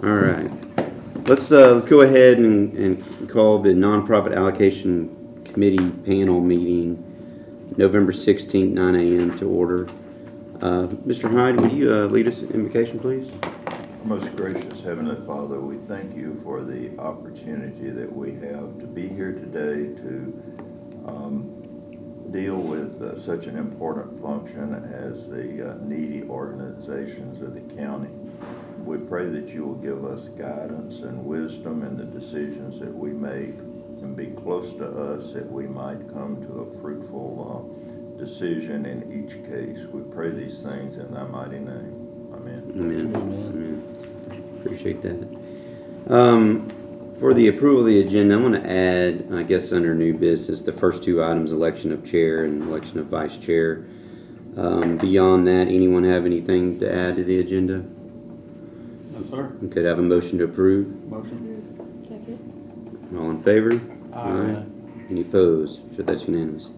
All right. Let's go ahead and call the Nonprofit Allocation Committee panel meeting November 16th, 9 a.m. to order. Mr. Hyde, would you lead us in invocation, please? Most gracious Heavenly Father, we thank you for the opportunity that we have to be here today to deal with such an important function as the needy organizations of the county. We pray that you will give us guidance and wisdom in the decisions that we make and be close to us that we might come to a fruitful decision in each case. We pray these things in thy mighty name. Amen. Amen. Amen. Appreciate that. For the approval of the agenda, I'm going to add, I guess under new business, the first two items, election of chair and election of vice chair. Beyond that, anyone have anything to add to the agenda? No, sir. Could I have a motion to approve? Motion. Second. All in favor? Aye. Any opposed? Sure, that's unanimous.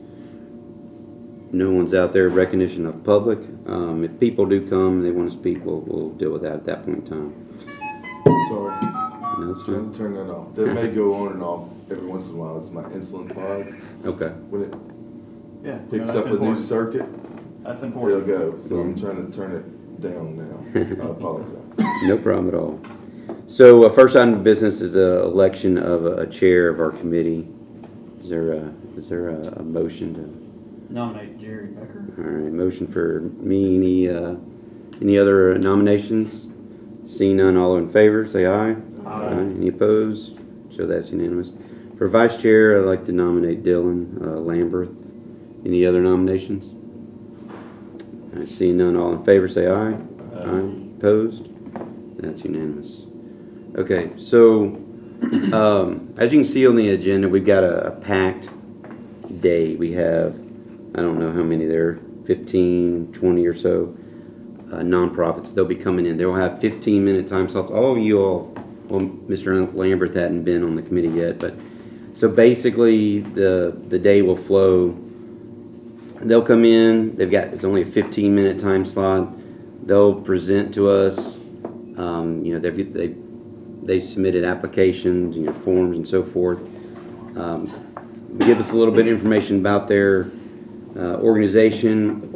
No one's out there. Recognition of public. If people do come and they want to speak, we'll deal with that at that point in time. Sorry. No, that's fine. Turn that off. That may go on and off every once in a while. It's my insulin pod. Okay. When it Yeah. picks that's up a new important. circuit, That's it'll important. go. So I'm trying to turn it down now. I apologize. No problem at all. So first item of business is a election of a chair of our committee. Is there a motion to? Nominate Jerry Becker. All right, motion for me. Any other nominations? Seeing none, all in favor, say aye. Aye. Any opposed? So that's unanimous. For vice chair, I'd like to nominate Dylan Lamberth. Any other nominations? All right, seeing none, all in favor, say aye. Aye. Opposed? That's unanimous. Okay, so as you can see on the agenda, we've got a packed day. We have, I don't know how many there, 15, 20 or so nonprofits. They'll be coming in. They'll have 15-minute time slots. All of you all, well, Mr. Lambert hadn't been on the committee yet, but so basically the day will flow. They'll come in. It's only a 15-minute time slot. They'll present to us. They submitted applications, forms and so forth. Give us a little bit of information about their organization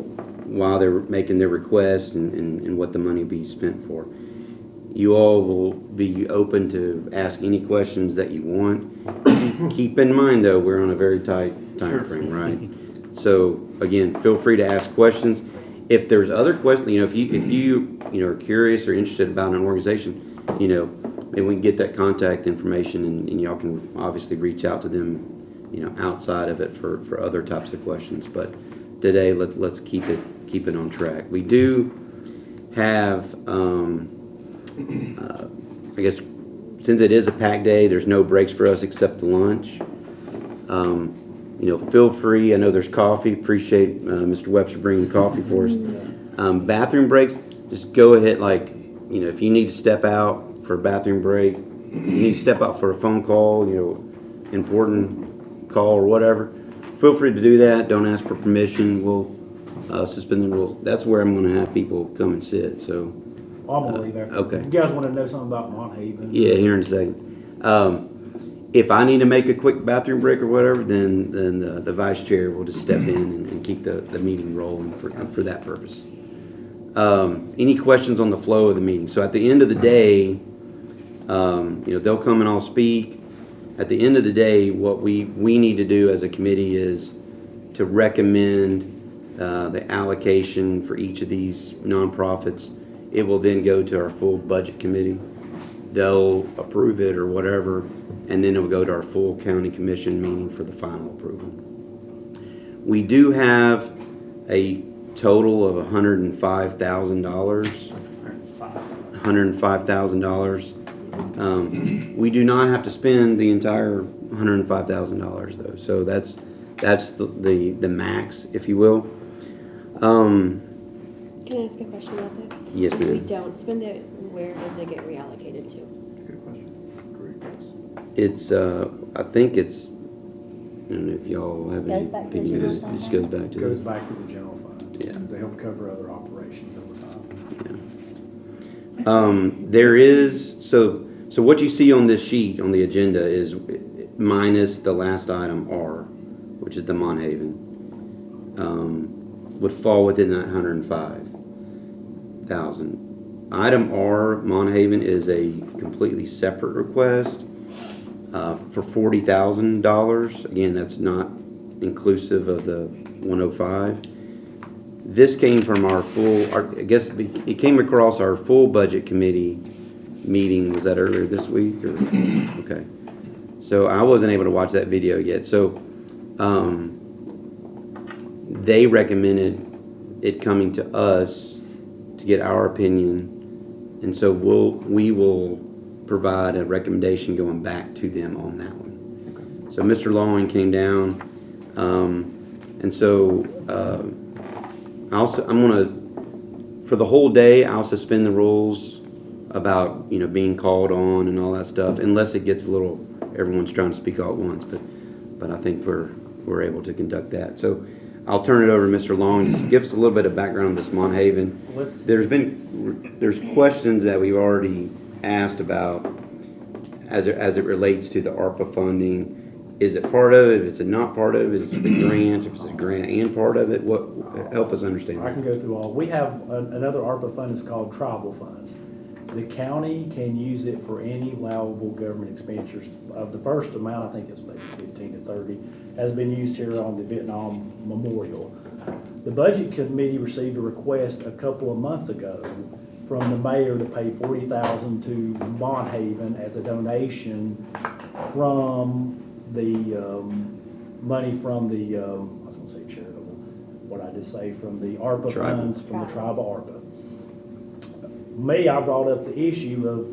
while they're making their request and what the money will be spent for. You all will be open to ask any questions that you want. Keep in mind, though, we're on a very tight time frame, right? So again, feel free to ask questions. If there's other questions, if you are curious or interested about an organization, maybe we can get that contact information and y'all can obviously reach out to them, outside of it for other types of questions. But today, let's keep it on track. We do have, I guess, since it is a packed day, there's no breaks for us except the lunch. Feel free. I know there's coffee. Appreciate Mr. Webster bringing the coffee for us. Bathroom breaks, just go ahead. If you need to step out for a bathroom break, you need to step out for a phone call, important call or whatever, feel free to do that. Don't ask for permission. We'll suspend the rule. That's where I'm going to have people come and sit. So, I'm gonna leave after. Okay. You guys want to know something about Monhaven? yeah, here in a second. If I need to make a quick bathroom break or whatever, then the vice chair will just step in and keep the meeting rolling for that purpose. Any questions on the flow of the meeting? So at the end of the day, they'll come and I'll speak. At the end of the day, what we need to do as a committee is to recommend the allocation for each of these nonprofits. It will then go to our full budget committee. They'll approve it or whatever, and then it will go to our full county commission meeting for the final approval. We do have a total of $105,000. $105,000. We do not have to spend the entire $105,000 though, so that's the max, if you will. Can I ask a question about that? Yes, If we ma'am. don't spend it, where does it get reallocated to? That's a good question. Great. It's I think it's, I don't know if y'all have any Goes back to the opinion. general It just goes back to Back to the general fund. Yeah. To help cover other operations over time. There is, so what you see on this sheet, on the agenda, is minus the last item, R, which is the Monhaven, would fall within that 105,000. Item R, Monhaven, is a completely separate request for $40,000. Again, that's not inclusive of the 105. This came from I guess it came across our full budget committee meeting. Was that earlier this week? Or, okay. So I wasn't able to watch that video yet. So they recommended it coming to us to get our opinion. And so we will provide a recommendation going back to them on that one. Okay. So Mr. Lawing came down, and so I'm gonna, for the whole day, I'll suspend the rules about being called on and all that stuff, unless it gets a little, everyone's trying to speak all at once. But I think we're able to conduct that. So I'll turn it over to Mr. Long. Just give us a little bit of background on this Monhaven. There's questions that we've already asked about as it relates to the ARPA funding. Is it part of it? If it's not part of it, if it's the grant, if it's a grant and part of it, help us understand. I can go through all. We have another ARPA fund that's called tribal funds. The county can use it for any allowable government expenditures. Of the first amount, I think it's maybe 15 to 30, has been used here on the Vietnam Memorial. The Budget Committee received a request a couple of months ago from the mayor to pay $40,000 to Monhaven as a donation from the money from the, I was going to say charitable, what I just say, from the ARPA funds, from the tribal ARPA. I brought up the issue of,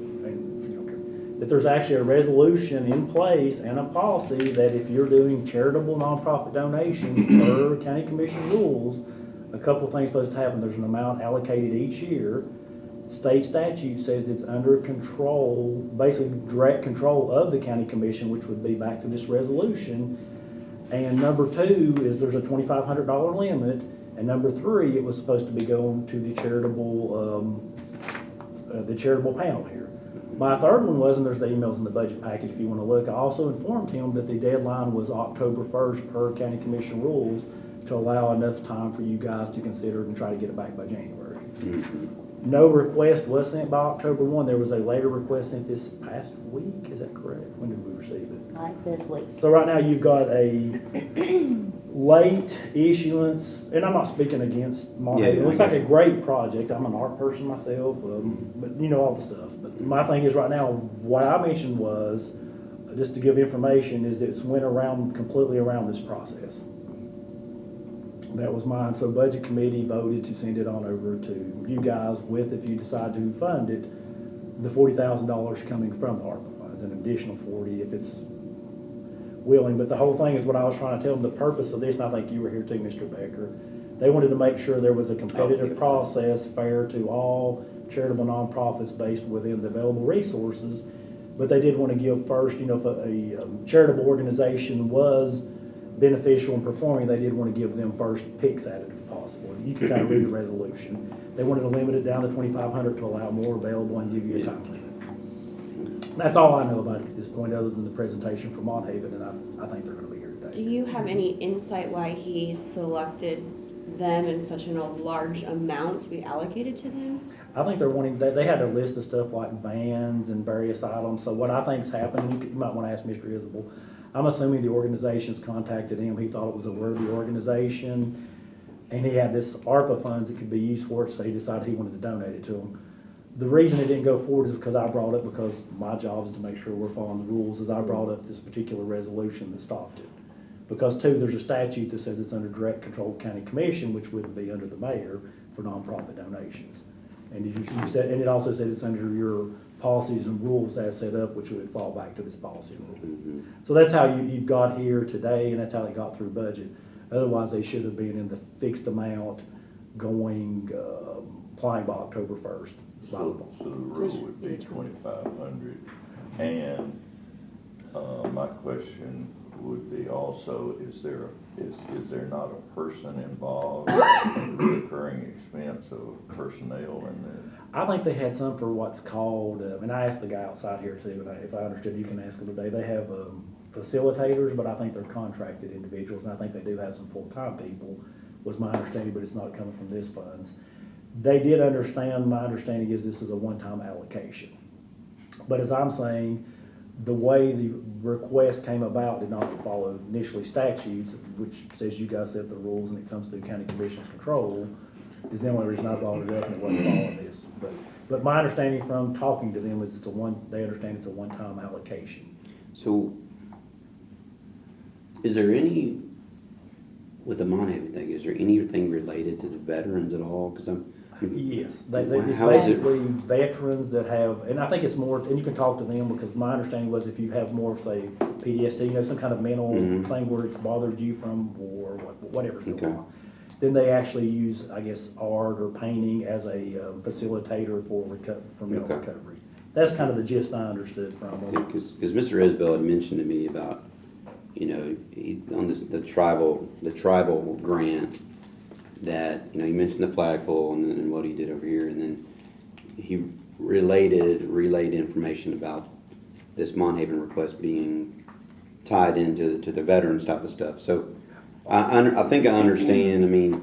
that there's actually a resolution in place and a policy that if you're doing charitable nonprofit donations per county commission rules, a couple of things supposed to happen. There's an amount allocated each year. State statute says it's under control, basically direct control of the county commission, which would be back to this resolution. And number two is there's a $2,500 limit. And number three, it was supposed to be going to the charitable panel here. My third one was, and there's the emails in the budget packet if you want to look, I also informed him that the deadline was October 1st per county commission rules to allow enough time for you guys to consider it and try to get it back by January. Mm-hmm. No request was sent by October 1. There was a later request sent this past week. Is that correct? When did we receive it? Like this week. So right now you've got a late issuance, and I'm not speaking against Monhaven. It looks like a great project. I'm an art person myself, but you know all the stuff. But my thing is right now, what I mentioned was, just to give information, is that it's went around completely around this process. That was mine. So Budget Committee voted to send it on over to you guys with, if you decide to fund it, the $40,000 coming from the ARPA funds, an additional 40 if it's willing. But the whole thing is what I was trying to tell them, the purpose of this, and I think you were here too, Mr. Becker, they wanted to make sure there was a competitive process fair to all charitable nonprofits based within the available resources. But they did want to give first, if a charitable organization was beneficial and performing, they did want to give them first picks at it if possible. You can kind of read the resolution. They wanted to limit it down to $2,500 to allow more available and give you a time limit. That's all I know about it at this point, other than the presentation from Monhaven, and I think they're going to be here today. Do you have any insight why he selected them in such a large amount to be allocated to them? I think they're wanting, they had a list of stuff like vans and various items. So what I think's happened, you might want to ask Mr. Isabel. I'm assuming the organizations contacted him. He thought it was a worthy organization, and he had this ARPA funds that could be used for it, so he decided he wanted to donate it to them. The reason it didn't go forward is because I brought it, because my job is to make sure we're following the rules, is I brought up this particular resolution that stopped it. Because too, there's a statute that says it's under direct control of county commission, which wouldn't be under the mayor for nonprofit donations. And you said, and it also said it's under your policies and rules as set up, which would fall back to this policy rule. Mm-hmm. So that's how you've got here today, and that's how they got through budget. Otherwise, they should have been in the fixed amount going, applying by October 1st. So the rule would be 2,500. And my question would be also, is there not a person involved in the recurring expense of personnel in there? I think they had some for what's called, and I asked the guy outside here too, and if I understood, you can ask him today, they have facilitators, but I think they're contracted individuals, and I think they do have some full-time people, was my understanding, but it's not coming from this funds. They did understand, my understanding is this is a one-time allocation. But as I'm saying, the way the request came about did not follow initially statutes, which says you guys set the rules and it comes through county commission's control, is the only reason I brought it up, and it wasn't following this. But my understanding from talking to them is they understand it's a one-time allocation. So, is there any, with the Monhaven thing, is there anything related to the veterans at all? Because Yes, it's How is it- basically veterans that have, and I think it's more, and you can talk to them, because my understanding was if you have more, say, PTSD, some kind of mental Mhm. thing where it's bothered you from war, whatever's going Okay. on, then they actually use, I guess, art or painting as a facilitator for mental Okay. recovery. That's kind of the gist I understood from them. Because Mr. Isbell had mentioned to me about, on the tribal grant, that, he mentioned the flagpole and what he did over here, and then he relayed information about this Monhaven request being tied into the veterans type of stuff. So I think I understand. I mean,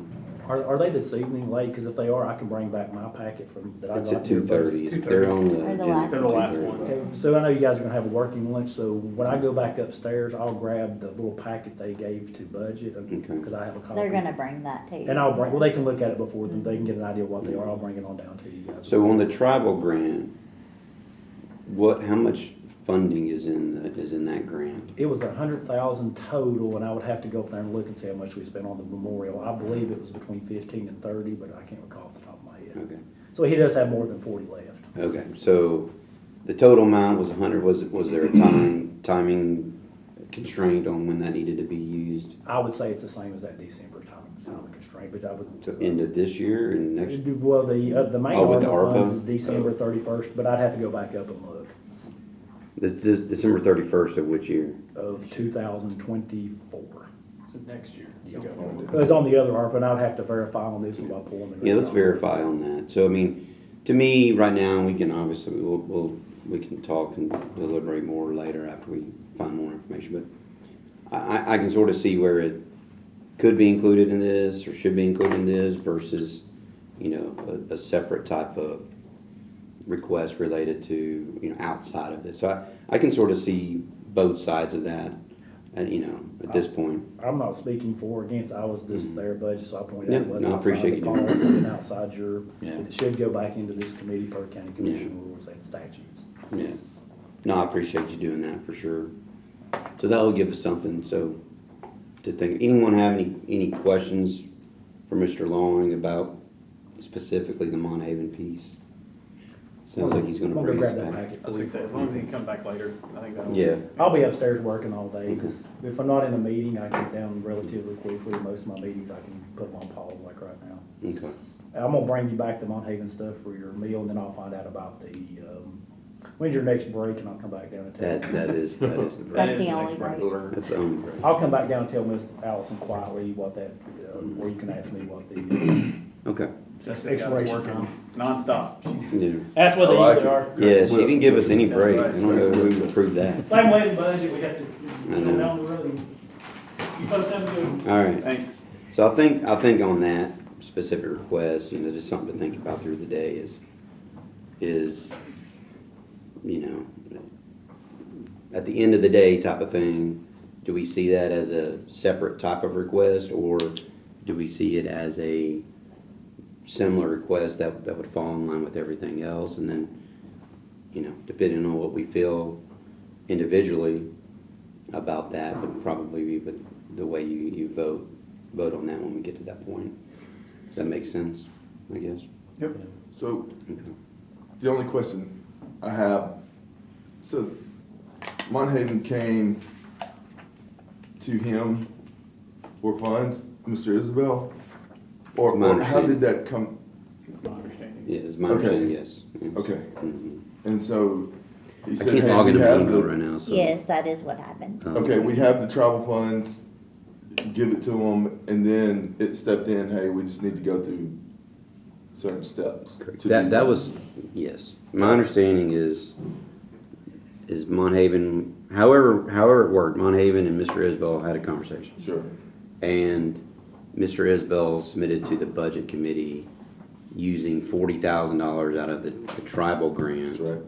Are they this evening late? Because if they are, I can bring back my packet that I it's got. at 2:30. They're on the They're the agenda last for They're the last 2:30. one. Okay, so I know you guys are gonna have a working lunch, so when I go back upstairs, I'll grab the little packet they gave to budget, Okay. because I have a copy. They're gonna bring that to you. And they can look at it before, then they can get an idea of what they are, I'll bring it on down to you guys. So on the tribal grant, how much funding is in that grant? It was 100,000 total, and I would have to go up there and look and see how much we spent on the memorial. I believe it was between 15 and 30, but I can't recall off the top of my head. Okay. So he does have more than 40 left. Okay, so the total amount was 100. Was there a timing constraint on when that needed to be used? I would say it's the same as that December time constraint, but I would. To end of this year and next? Well, the main Oh, with the ARPA funds ARPA? is December 31st, but I'd have to go back up and look, This is December 31st of which year? of 2024. So next year. Yeah. Okay. It was on the other ARPA, and I'd have to verify on this one by pulling the. Yeah, let's verify on that. So, I mean, to me, right now, we can obviously, we can talk and deliberate more later after we find more information, but I can sort of see where it could be included in this, or should be included in this, versus, a separate type of request related to, outside of this. So I can sort of see both sides of that, at this point. I'm not speaking for or against, I was just their budget, so I pointed Yeah, out it was no, I outside appreciate the you doing policy and outside Yeah. it should go back into this committee per county commission rules and statutes. Yeah. No, I appreciate you doing that for sure. So that'll give us something, to think. Anyone have any questions for Mr. Long about specifically the Monhaven piece? Sounds like he's gonna I'm bring grab us that back. packet I was for you. gonna say, as long as he can come back later, I think that'll. Yeah. I'll be upstairs working all day, because if I'm not in a meeting, I get down relatively quickly. Most of my meetings, I can put them on pause like right now. Okay. I'm gonna bring you back the Monhaven stuff for your meal, and then I'll find out about when's your next break, and I'll come back down and tell you. That is the That's break. That is the the only next break. break. That's the only break. I'll come back down and tell Miss Allison quietly what that, or you can ask me what the, Okay. Jessica's got us Expiration working time. nonstop. She's- Yeah. that's what they I like usually it. are. Yeah, she didn't give us any break. I That's don't know who would approve that. Same way as budget, we have to, I know. go down the road. You folks have a good. All right. Thanks. So I think on that specific request, just something to think about through the day is, at the end of the day type of thing, do we see that as a separate type of request, or do we see it as a similar request that would fall in line with everything else? And then, depending on what we feel individually about that, would probably be the way you vote on that when we get to that point. Does that make sense, I guess? Yep. So Okay. the only question I have, so Monhaven came to him for funds, Mr. Isabel? Or My how understanding. did that come? It's my understanding. Yeah, it's my Okay. understanding, yes. Okay. Mhm. And so He I said, can't hey, log we into my have email the, right now, so. Yes, that is what happened. okay, we have the travel funds, give it to them, and then it stepped in, hey, we just need to go through certain steps. to do That was, yes. My understanding is Monhaven, however it worked, Monhaven and Mr. Isbell had a conversation. Sure, And Mr. Isbell submitted to the budget committee using $40,000 out of the tribal grant. that's right.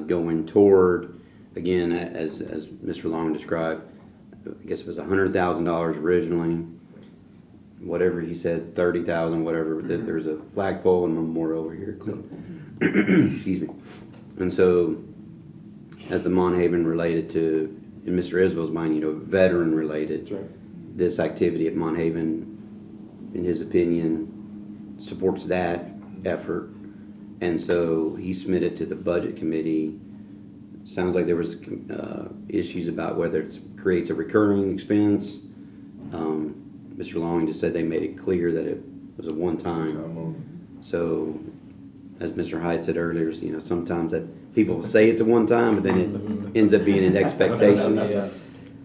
Going toward, again, as Mr. Long described, I guess it was $100,000 originally. Whatever he said, 30,000, whatever. There's a flagpole and memorial over here. Excuse me. And so, as the Monhaven related to, in Mr. Isbell's mind, veteran related, That's right. this activity at Monhaven, in his opinion, supports that effort. And so he submitted to the budget committee. Sounds like there was issues about whether it creates a recurring expense. Mr. Long just said they made it clear that it was a one-time. Time on. So, as Mr. Hyde said earlier, sometimes that people say it's a one-time, but then it ends up being an expectation.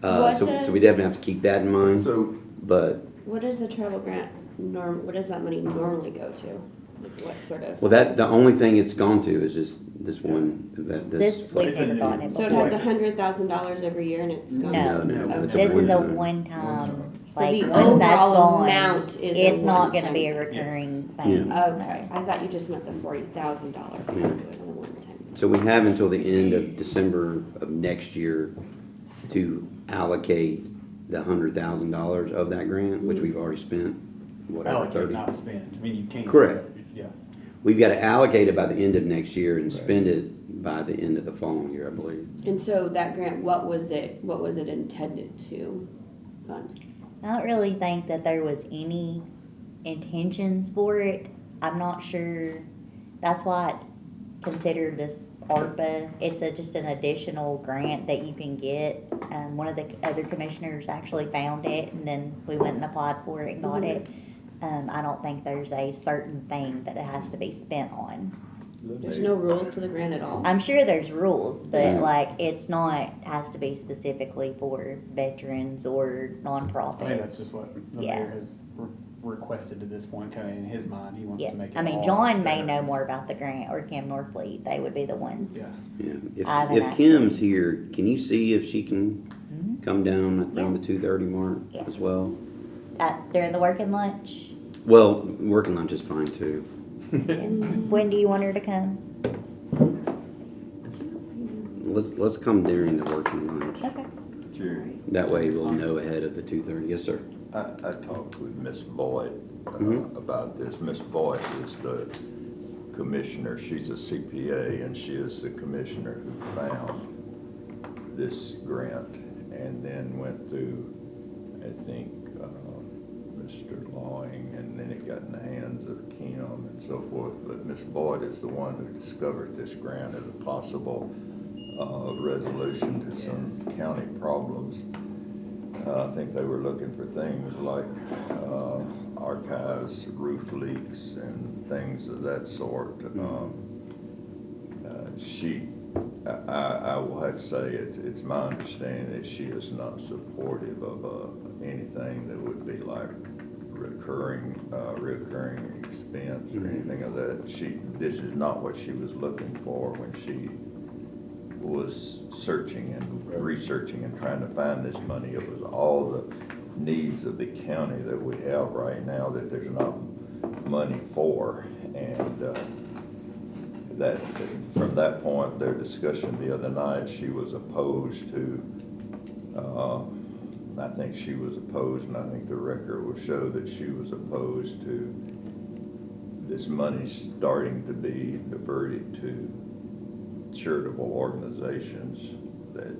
So we definitely have to keep that in mind. So, But What does the travel grant what does that money normally go to? Like what sort of? well, the only thing it's gone to is just this one event. This, we've It's a never new- gone in So it before. has $100,000 every year and it's gone? No, no, it's a This is a one-time. one-time, So like, the once that's overall gone, amount is a it's not gonna one-time be a thing. recurring thing. Okay, I thought you just meant the $40,000 Yeah. to it on a one-time. So we have until the end of December of next year to allocate the $100,000 of that grant, which we've already spent, whatever, Allocate, 30. not spend. I mean, you can't. Correct. Yeah. We've got to allocate it by the end of next year and spend it by the end of the following year, I believe. And so that grant, what was it intended to fund? I don't really think that there was any intentions for it. I'm not sure, that's why it's considered this ARPA. It's just an additional grant that you can get. One of the other commissioners actually found it, and then we went and applied for it and got it. I don't think there's a certain thing that it has to be spent on. There's no rules to the grant at all? I'm sure there's rules, but Yeah. like, it's not, has to be specifically for veterans or I think nonprofits. that's just what the Yeah. mayor has requested to this point, kind of in his mind. He wants Yeah, to make it I mean, all John may know veterans. more about the grant, or Kim Norfleet, they would be the ones. Yeah. Yeah. I haven't If actually- Kim's here, can you see if she can Mhm. come down around Yeah. the 2:30 mark Yeah. as well? During the working lunch, Well, working lunch is fine too. when do you want her to come? Let's come during the working lunch. Okay. Jerry, That way we'll know ahead of the 2:30. Yes, sir. I talked with Miss Boyd Mhm. about this. Miss Boyd is the commissioner, she's a CPA, and she is the commissioner who found this grant and then went through, I think, Mr. Lawing, and then it got in the hands of Kim and so forth. But Miss Boyd is the one who discovered this grant as a possible resolution to some county problems. I think they were looking for things like archives, roof leaks, and things of that sort. I will have to say, it's my understanding that she is not supportive of anything that would be like recurring expense or anything of that. This is not what she was looking for when she was searching and researching and trying to find this money. It was all the needs of the county that we have right now that there's not money for. And that from that point, their discussion the other night, she was opposed to, I think she was opposed, and I think the record will show that she was opposed to this money starting to be diverted to charitable organizations that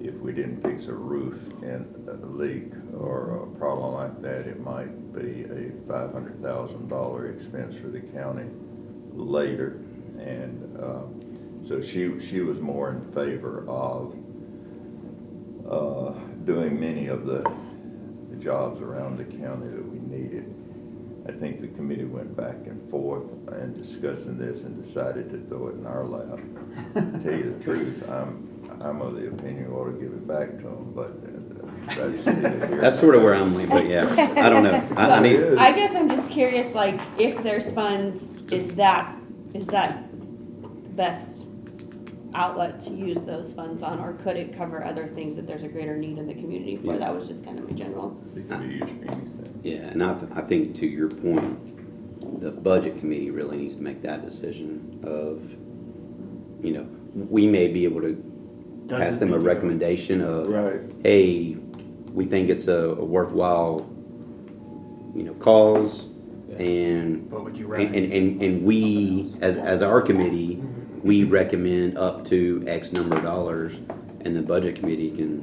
if we didn't fix a roof and a leak or a problem like that, it might be a $500,000 expense for the county later. And so she was more in favor of doing many of the jobs around the county that we needed. I think the committee went back and forth and discussing this and decided to throw it in our lap. To tell you the truth, I'm of the opinion we ought to give it back to them, but that's neither here That's sort of where I'm leaning, but yeah, I don't know. I mean, I guess I'm just curious, like, if there's funds, is that best outlet to use those funds on, or could it cover other things that there's a greater need in the community for? Yeah. That was just kind of my general. It could be used for anything. yeah, and I think to your point, the budget committee really needs to make that decision of, you know, we may be able to pass them a recommendation of, Right. hey, we think it's a worthwhile, you know, cause, and What would you rather? and we, as our committee, we recommend up to X number of dollars, and the budget committee can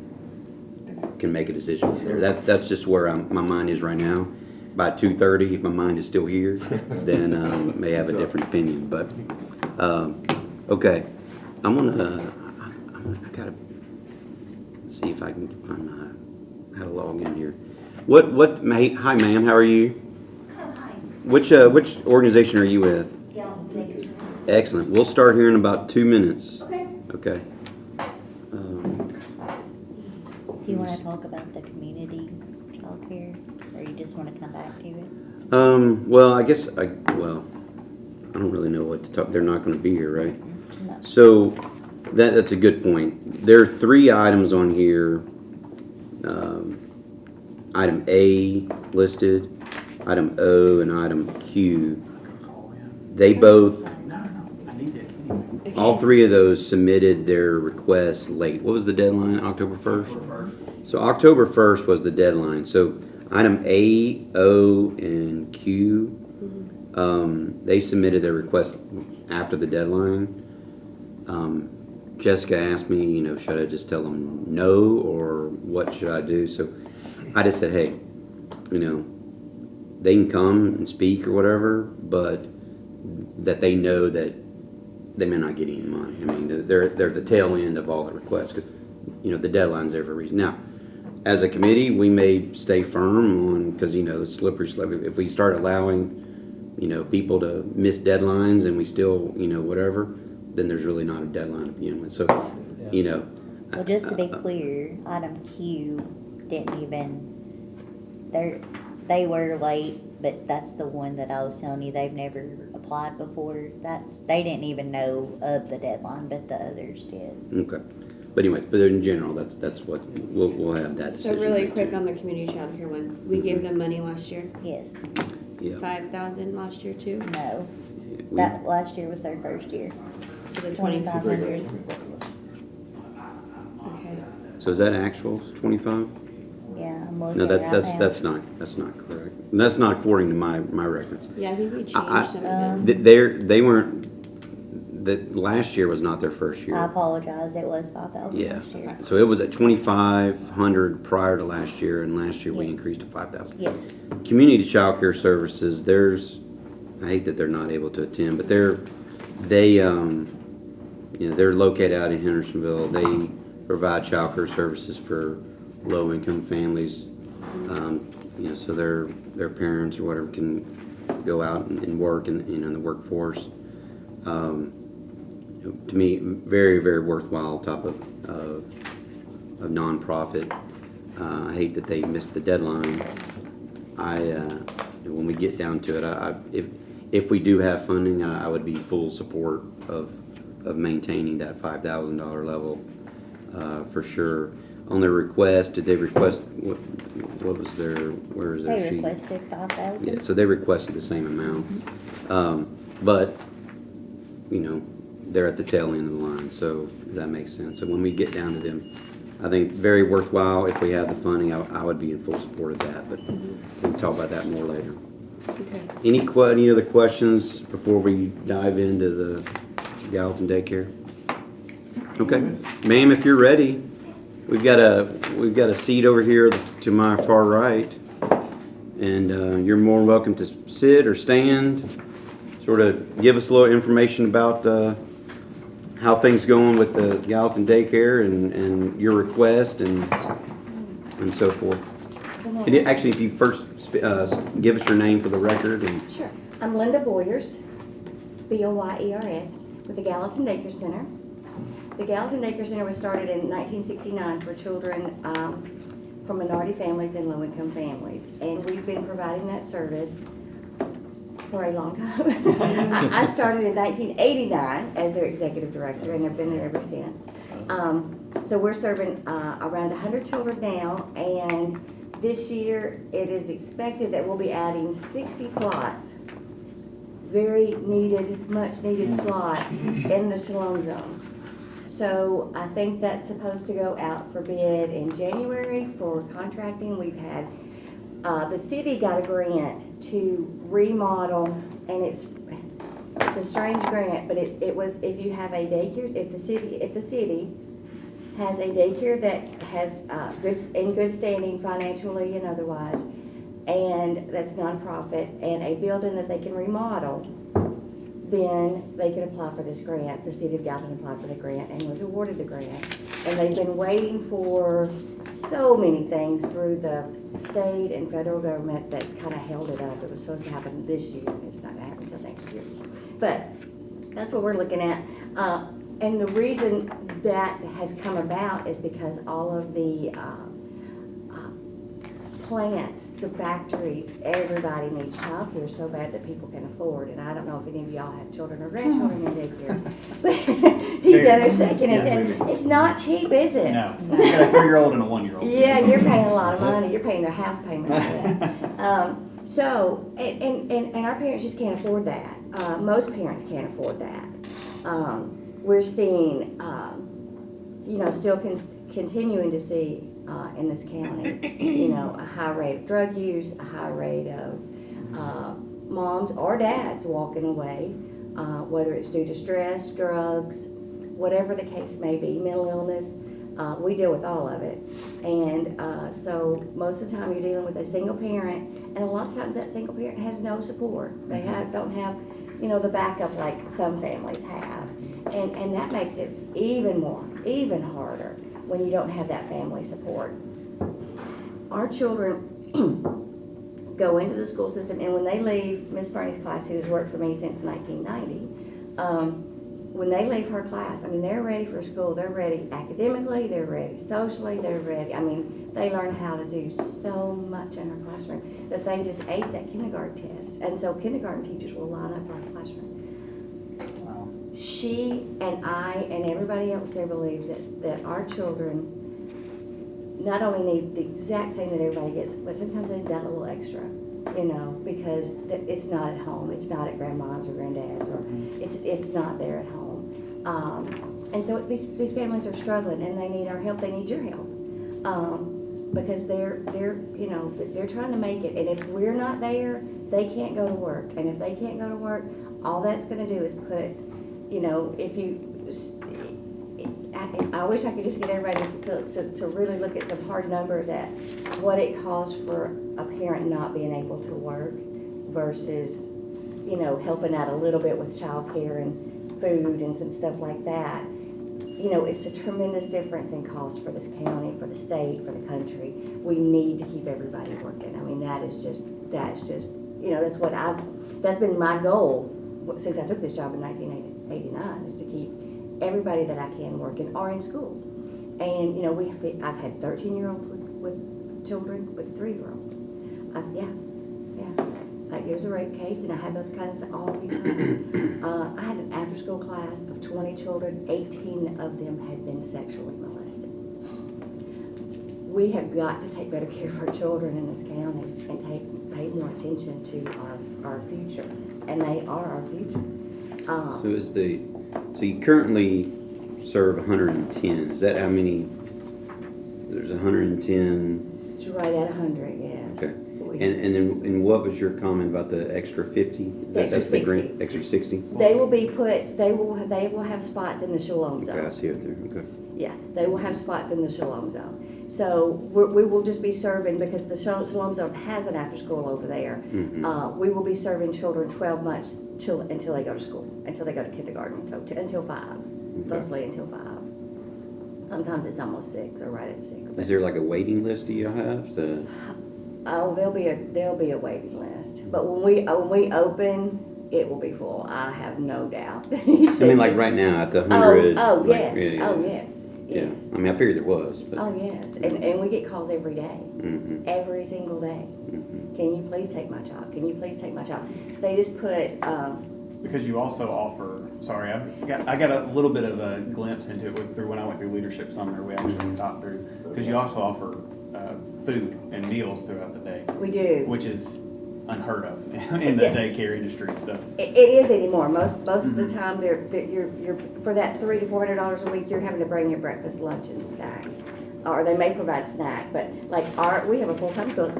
make a decision there. That's just where my mind is right now. By 2:30, if my mind is still here, then may have a different opinion. But okay, I gotta see if I can find how to log in here. Hi, ma'am. How are you? Oh, hi. Which organization are you with? Excellent. We'll start here in about 2 minutes. Okay. Okay. Do you want to talk about the community childcare, or you just want to come back to it? Well, I guess I don't really know what to talk. They're not going to be here, right? No. So that's a good point. There are 3 items on here. Item A listed, item O, and item Q. They both, No, I need it anyway. all 3 of those submitted their requests late. What was the deadline? October 1st? So October 1st was the deadline. So item A, O, and Q, they submitted their request after the deadline. Jessica asked me, you know, should I just tell them no, or what should I do? So I just said, hey, you know, they can come and speak or whatever, but that they know that they may not get any money. I mean, they're the tail end of all the requests, because, you know, the deadline's there for a reason. Now, as a committee, we may stay firm on, because, you know, it's slippery slope. If we start allowing, you know, people to miss deadlines and we still, you know, whatever, then there's really not a deadline to begin with. So, you know. Well, just to be clear, item Q didn't even, they were late, but that's the one that I was telling you, they've never applied before. They didn't even know of the deadline, but the others did. Okay. But anyway, but in general, that's what, we'll have that So decision. really made quick too. on the community childcare one, we gave them money last year, Yes, Yeah. 5,000 last year too, no, We- that last year was their first year. for the 2,500. Okay. So is that actual 25? Yeah, I'm looking No, right now. that's not correct. And that's not according to my records. Yeah, I think we changed I- some of them. They weren't, that last year was not their first I year. apologize, it was 5,000 Yeah. last year. So it was at 2,500 prior to last year, and last year we Yes. increased to 5,000. Yes, Community child care services, I hate that they're not able to attend, but they're located out in Hendersonville. They provide child care services for low-income families. You know, so their parents or whatever can go out and work in the workforce. To me, very, very worthwhile type of nonprofit. I hate that they missed the deadline. When we get down to it, if we do have funding, I would be full support of maintaining that $5,000 level for sure. On their request, did they request what was where is their they sheet? requested 5,000. Yeah, so they requested the same amount, but you know, they're at the tail end of the line, so that makes sense. So when we get down to them, I think very worthwhile. If we have the funding, I would be in full support of that, but we'll talk about that more later. Okay. Any other questions before we dive into the Gallatin daycare? Okay, ma'am, if you're ready, we've got a seat over here to my far right, and you're more welcome to sit or stand. Sort of give us a little information about how things going with the Gallatin daycare and your request and so forth. Actually, if you first give us your name for the record and Sure. I'm Linda Boyers, Boyers, with the Gallatin Daycare Center. The Gallatin Daycare Center was started in 1969 for children from minority families and low-income families. And we've been providing that service for a long time. I started in 1989 as their executive director, and I've been there ever since. So we're serving around 100 children now, and this year it is expected that we'll be adding 60 slots, very needed, much needed slots in the Shalom Zone. So I think that's supposed to go out for bid in January for contracting. We've had, the city got a grant to remodel, and it's a strange grant, but it was if you have a daycare, if the city has a daycare that has in good standing financially and otherwise, and that's nonprofit, and a building that they can remodel, then they can apply for this grant. The city of Gallatin applied for the grant and was awarded the grant. And they've been waiting for so many things through the state and federal government that's kind of held it up. It was supposed to happen this year, and it's not going to happen until next year. But that's what we're looking at. And the reason that has come about is because all of the plants, the factories, everybody needs childcare so bad that people can afford. And I don't know if any of y'all have children or grandchildren in daycare, but he's down there shaking his head. It's not cheap, is it? No, you got a 3-year-old and a 1-year-old. Yeah, you're paying a lot of money. You're paying a house payment for that. So, and our parents just can't afford that. Most parents can't afford that. We're seeing, still continuing to see in this county, a high rate of drug use, a high rate of moms or dads walking away, whether it's due to stress, drugs, whatever the case may be, mental illness. We deal with all of it. And so most of the time you're dealing with a single parent, and a lot of times that single parent has no support. They don't have, the backup like some families have. And that makes it even harder when you don't have that family support. Our children go into the school system, and when they leave, Miss Bernie's class, who's worked for me since 1990, when they leave her class, they're ready for school. They're ready academically, they're ready socially, they're ready. They learn how to do so much in her classroom that they just ace that kindergarten test. And so kindergarten teachers will line up for our classroom. She and I and everybody else there believes that our children not only need the exact same that everybody gets, but sometimes they need that little extra, because it's not at home. It's not at grandma's or granddad's, or it's not there at home. And so these families are struggling, and they need our help. They need your help, because they're trying to make it. And if we're not there, they can't go to work. And if they can't go to work, all that's going to do is put, I wish I could just get everybody to really look at some hard numbers at what it costs for a parent not being able to work versus, helping out a little bit with childcare and food and some stuff like that. It's a tremendous difference in cost for this county, for the state, for the country. We need to keep everybody working. That's been my goal since I took this job in 1989, is to keep everybody that I can working or in school. And I've had 13-year-olds with children with a 3-year-old. Like there's a rape case, and I have those kinds all the time. I had an after-school class of 20 children. 18 of them had been sexually molested. We have got to take better care of our children in this county and pay more attention to our future, and they are our future. So you currently serve 110. Is that how many? There's 110. It's right at 100, yes. Okay. And what was your comment about the extra 50? Extra 60. Extra 60? They will have spots in the Shalom Zone. Okay, I see it there. Okay. Yeah, they will have spots in the Shalom Zone. So we will just be serving, because the Shalom Zone has an after school over there. Mm-hmm. We will be serving children 12 months until they go to school, until they go to kindergarten, so until 5, mostly until 5. Sometimes it's almost 6 or right at 6. Is there like a waiting list do you have to? Oh, there'll be a waiting list, but when we open, it will be full. I have no doubt. I mean, like right now at the 100. Oh, like, yes, yeah, oh, yes, yeah. yes. I mean, I figured there was, but. Oh, yes, and we get calls every day, Mhm, every single day. mhm. Can you please take my child? Can you please take my child? They just put, Because you also offer, sorry, I got a little bit of a glimpse into it through when I went through Leadership Sumner, we actually stopped through, because you also offer food and meals throughout the day, we do. which is unheard of in the Yeah. daycare industry, so. It is anymore. Most of the time, you're for that $300 to $400 a week, you're having to bring your breakfast, lunch, and snack, or they may provide snack. But like we have a full-time cook,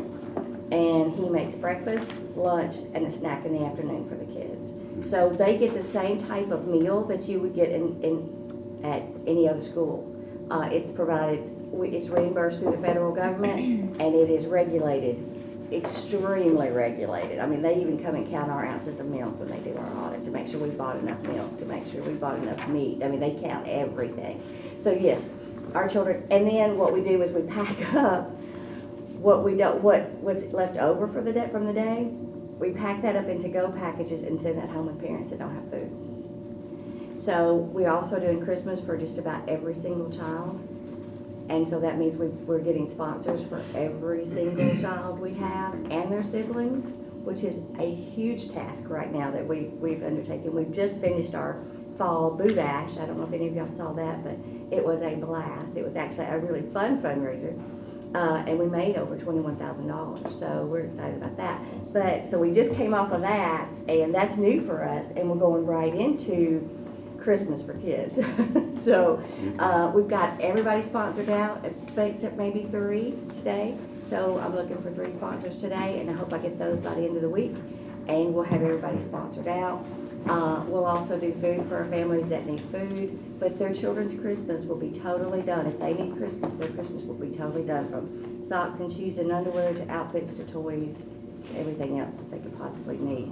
and he makes breakfast, lunch, and a snack in the afternoon for the kids. So they get the same type of meal that you would get at any other school. It's provided. It's reimbursed through the federal government, and it is regulated. Extremely regulated. I mean, they even come and count our ounces of milk when they do our audit to make sure we bought enough milk, to make sure we bought enough meat. I mean, they count everything. So yes, our children. And then what we do is we pack up what's left over for the day from the day. We pack that up into go packages and send that home with parents that don't have food. So we're also doing Christmas for just about every single child. And so that means we're getting sponsors for every single child we have and their siblings, which is a huge task right now that we've undertaken. We've just finished our fall Boo Bash. I don't know if any of y'all saw that, but it was a blast. It was actually a really fun fundraiser. And we made over $21,000, so we're excited about that. But so we just came off of that, and that's new for us, and we're going right into Christmas for kids. So we've got everybody sponsored out, except maybe 3 today. So I'm looking for 3 sponsors today, and I hope I get those by the end of the week. And we'll have everybody sponsored out. We'll also do food for our families that need food, but their children's Christmas will be totally done. If they need Christmas, their Christmas will be totally done, from socks and shoes and underwear to outfits to toys, everything else that they could possibly need.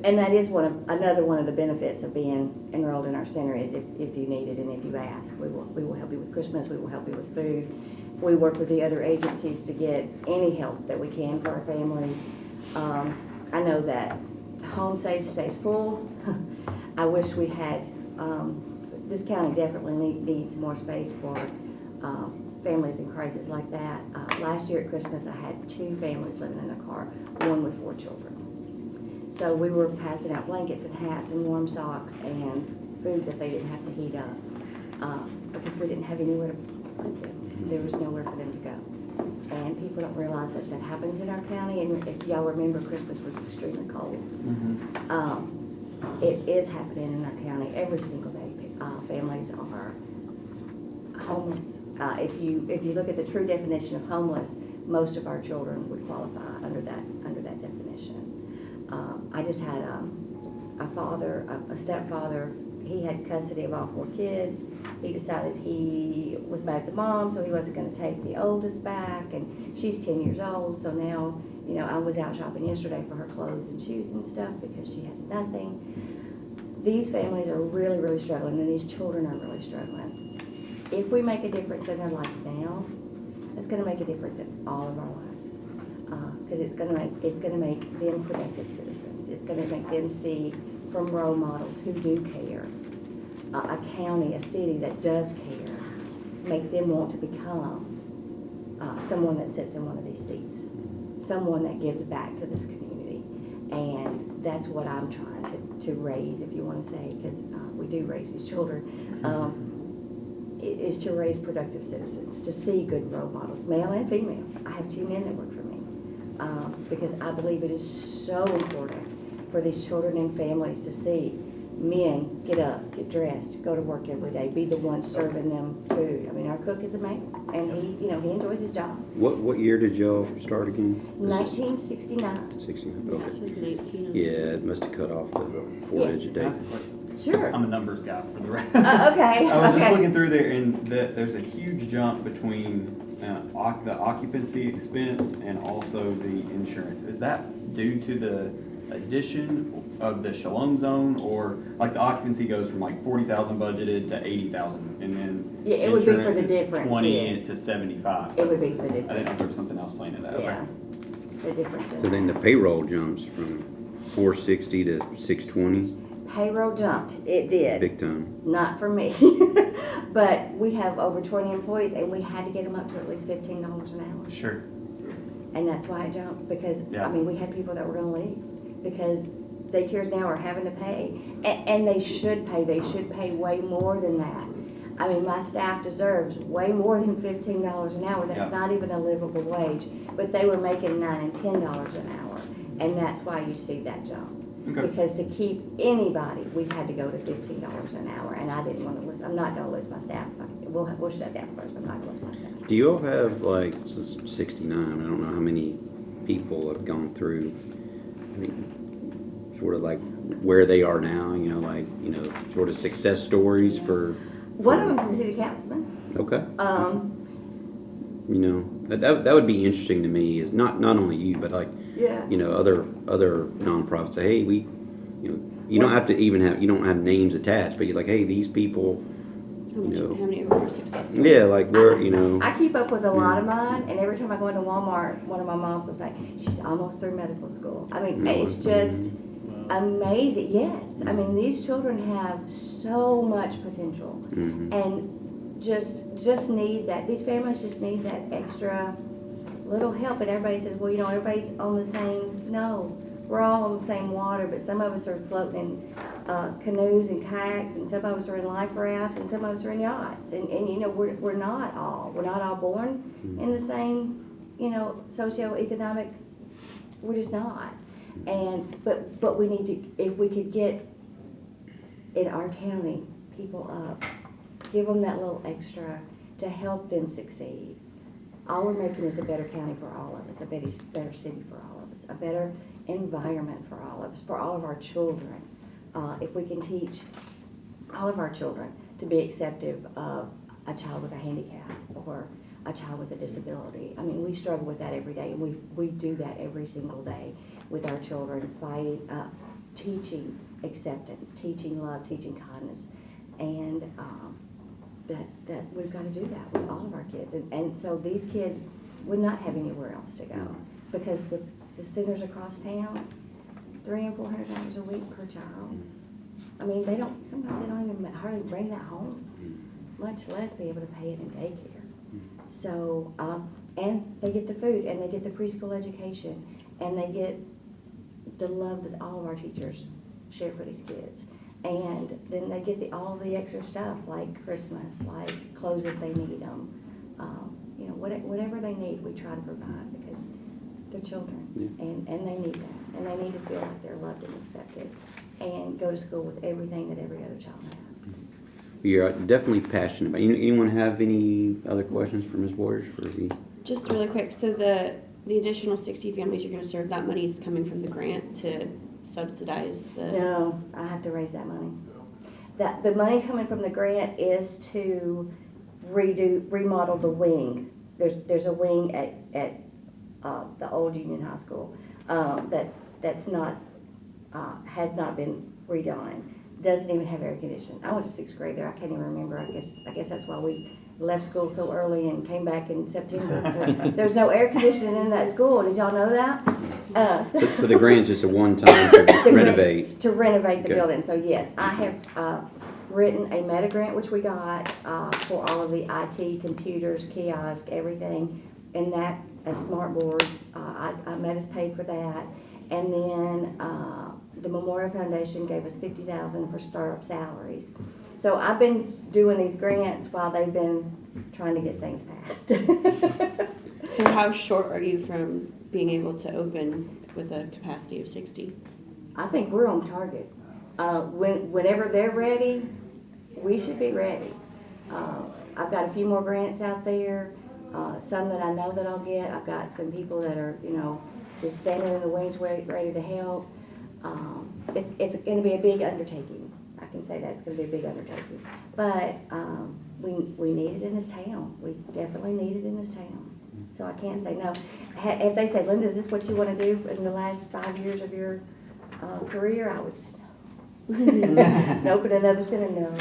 And that is another one of the benefits of being enrolled in our center is if you need it and if you ask, we will help you with Christmas, we will help you with food. We work with the other agencies to get any help that we can for our families. I know that Home Safe stays full. I wish we had, this county definitely needs more space for families in crisis like that. Last year at Christmas, I had 2 families living in the car, one with 4 children. So we were passing out blankets and hats and warm socks and food that they didn't have to heat up because we didn't have anywhere to put them. There was nowhere for them to go. And people don't realize that that happens in our county. And if y'all remember, Christmas was extremely cold. It is happening in our county every single day. Families are homeless. If you look at the true definition of homeless, most of our children would qualify under that definition. I just had a stepfather. He had custody of all 4 kids. He decided he was mad at the mom, so he wasn't going to take the oldest back, and she's 10 years old. So now, I was out shopping yesterday for her clothes and shoes and stuff because she has nothing. These families are really, really struggling, and these children are really struggling. If we make a difference in their lives now, it's going to make a difference in all of our lives. Because it's going to make them productive citizens. It's going to make them see from role models who do care, a county, a city that does care, make them want to become someone that sits in one of these seats, someone that gives back to this community. And that's what I'm trying to raise, if you want to say, because we do raise these children, is to raise productive citizens, to see good role models, male and female. I have 2 men that work for me. Because I believe it is so important for these children and families to see men get up, get dressed, go to work every day, be the one serving them food. I mean, our cook is a man, and he enjoys his job. What year did y'all start again? 1969. 69. Yes, it Okay. was 19. Yeah, it must have cut off the 4-digit Can I date. ask a question? Sure. I'm a numbers guy for the rest. Okay. I was okay. just looking through there, and there's a huge jump between the occupancy expense and also the insurance. Is that due to addition of the Shalom zone, or like the occupancy goes from like 40,000 budgeted to 80,000, and then Yeah, it would be for insurance the is difference, 20 yes. to 75. It would be for the I didn't know if difference. there was something else playing in that. Yeah, the difference. in So then the that. payroll jumps from 460 to 620, Payroll jumped, it did. big time. Not for me. But we have over 20 employees and we had to get them up to at least $15 an hour. Sure. And that's why it jumped, because, Yeah. I mean, we had people that were gonna leave because daycares now are having to pay. And they should pay way more than that. I mean, my staff deserves way more than $15 an hour. Yeah. That's not even a livable wage. But they were making $9 and $10 an hour. And that's why you see that jump. Okay. Because to keep anybody, we had to go to $15 an hour, and I didn't want to lose, I'm not gonna lose my staff. We'll shut down first, I'm not gonna lose my staff. Do you all have like 69? I don't know how many people have gone through. I mean, sort of like where they are now. Like sort of success stories for. One of them's the city councilman. Okay. That would be interesting to me. Is not only you, but like Yeah. other nonprofits say, hey, we, you don't have to even have, you don't have names attached, but you're like, hey, these people, How know. many of them are successful? yeah, like we're, I keep up with a lot of mine, and every time I go into Walmart, one of my moms will say, she's almost through medical school. I mean, Really? it's just amazing. Yes. I mean, these children have so much potential. Mhm. And just need that. These families just need that extra little help. And everybody says, well, everybody's on the same. No, we're all on the same water, but some of us are floating in canoes and kayaks, and some of us are in life rafts, and some of us are in yachts. And we're not all born in the same, socioeconomic. We're just not. And but we need to, if we could get in our county people up, give them that little extra to help them succeed. All we're making is a better county for all of us, a better city for all of us, a better environment for all of us, for all of our children. If we can teach all of our children to be accepting of a child with a handicap or a child with a disability. I mean, we struggle with that every day, and we do that every single day with our children, fighting, teaching acceptance, teaching love, teaching kindness, and that we've got to do that with all of our kids. And so these kids would not have anywhere else to go, because the centers across town, $300 and $400 a week per child. I mean, sometimes they don't even hardly bring that home, much less be able to pay it in daycare. So, and they get the food, and they get the preschool education, and they get the love that all of our teachers share for these kids. And then they get all the extra stuff, like Christmas, like clothes if they need them. Whatever they need, we try to provide, because they're children, and they need that. And they need to feel like they're loved and accepted, and go to school with everything that every other child has. You're definitely passionate about. Anyone have any other questions for Ms. Waters for the? Just really quick, so the additional 60 families you're going to serve, that money's coming from the grant to subsidize the. No, I have to raise that money. The money coming from the grant is to remodel the wing. There's a wing at the old Union High School that's not has not been redone. Doesn't even have air conditioning. I went to 6th grade there. I can't even remember. I guess that's why we left school so early and came back in September, because there's no air conditioning in that school. Did y'all know that? So the grant's just a one-time to renovate. To renovate the Okay. building. So yes, I have written a meta grant, which we got for all of the IT, computers, kiosk, everything, and that smart boards. Meta's paid for that, and then the Memorial Foundation gave us $50,000 for startup salaries. So I've been doing these grants while they've been trying to get things passed. So how short are you from being able to open with a capacity of 60? I think we're on target. Whenever they're ready, we should be ready. I've got a few more grants out there, some that I know that I'll get. I've got some people that are, just standing in the wings ready to help. It's going to be a big undertaking. I can say that it's going to be a big undertaking. But we need it in this town. We definitely need it in this town. So I can't say no. If they say, Linda, is this what you want to do in the last 5 years of your career, I would say no. Open another center, no.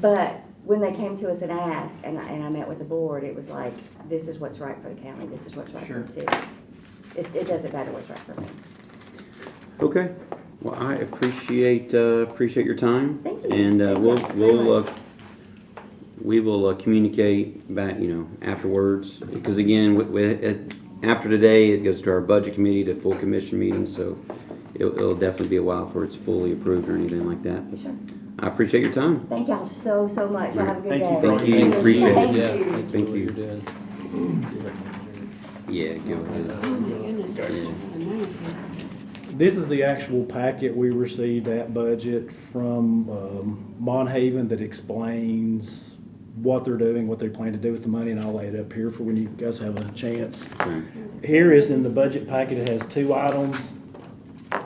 But when they came to us and asked, and I met with the board, it was like, this is what's right for the county, this is what's right for the city. It doesn't matter what's right for me. Okay. Well, I appreciate your time. Thank you. And Thank you very much. we will communicate back, afterwards. Because again, after today, it goes to our budget committee to full commission meeting. So it'll definitely be a while before it's fully approved or anything like that. But Sure. I appreciate your time. Thank y'all so much. Y'all have a good Thank day. you for all Thank you. Appreciate it. Thank Yeah, you. Thank you. You're doing. Yeah, go ahead. Oh my goodness. Yeah. This is the actual packet we received at budget from Monhaven that explains what they're doing, what they plan to do with the money, and I'll lay it up here for when you guys have a chance. Okay. Here is in the budget packet, it has 2 items.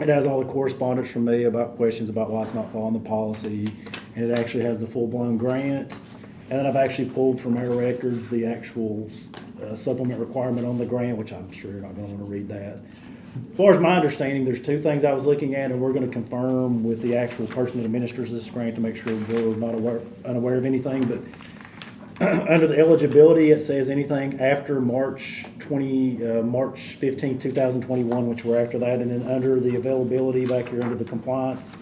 It has all the correspondence from me about questions about why it's not following the policy, and it actually has the full-blown grant. And then I've actually pulled from our records the actual supplement requirement on the grant, which I'm sure you're not gonna wanna read that. As far as my understanding, there's 2 things I was looking at, and we're gonna confirm with the actual person that administers this grant to make sure we're not unaware of anything, but under the eligibility, it says anything after March 15, 2021, which we're after that, and then under the availability back here under the compliance,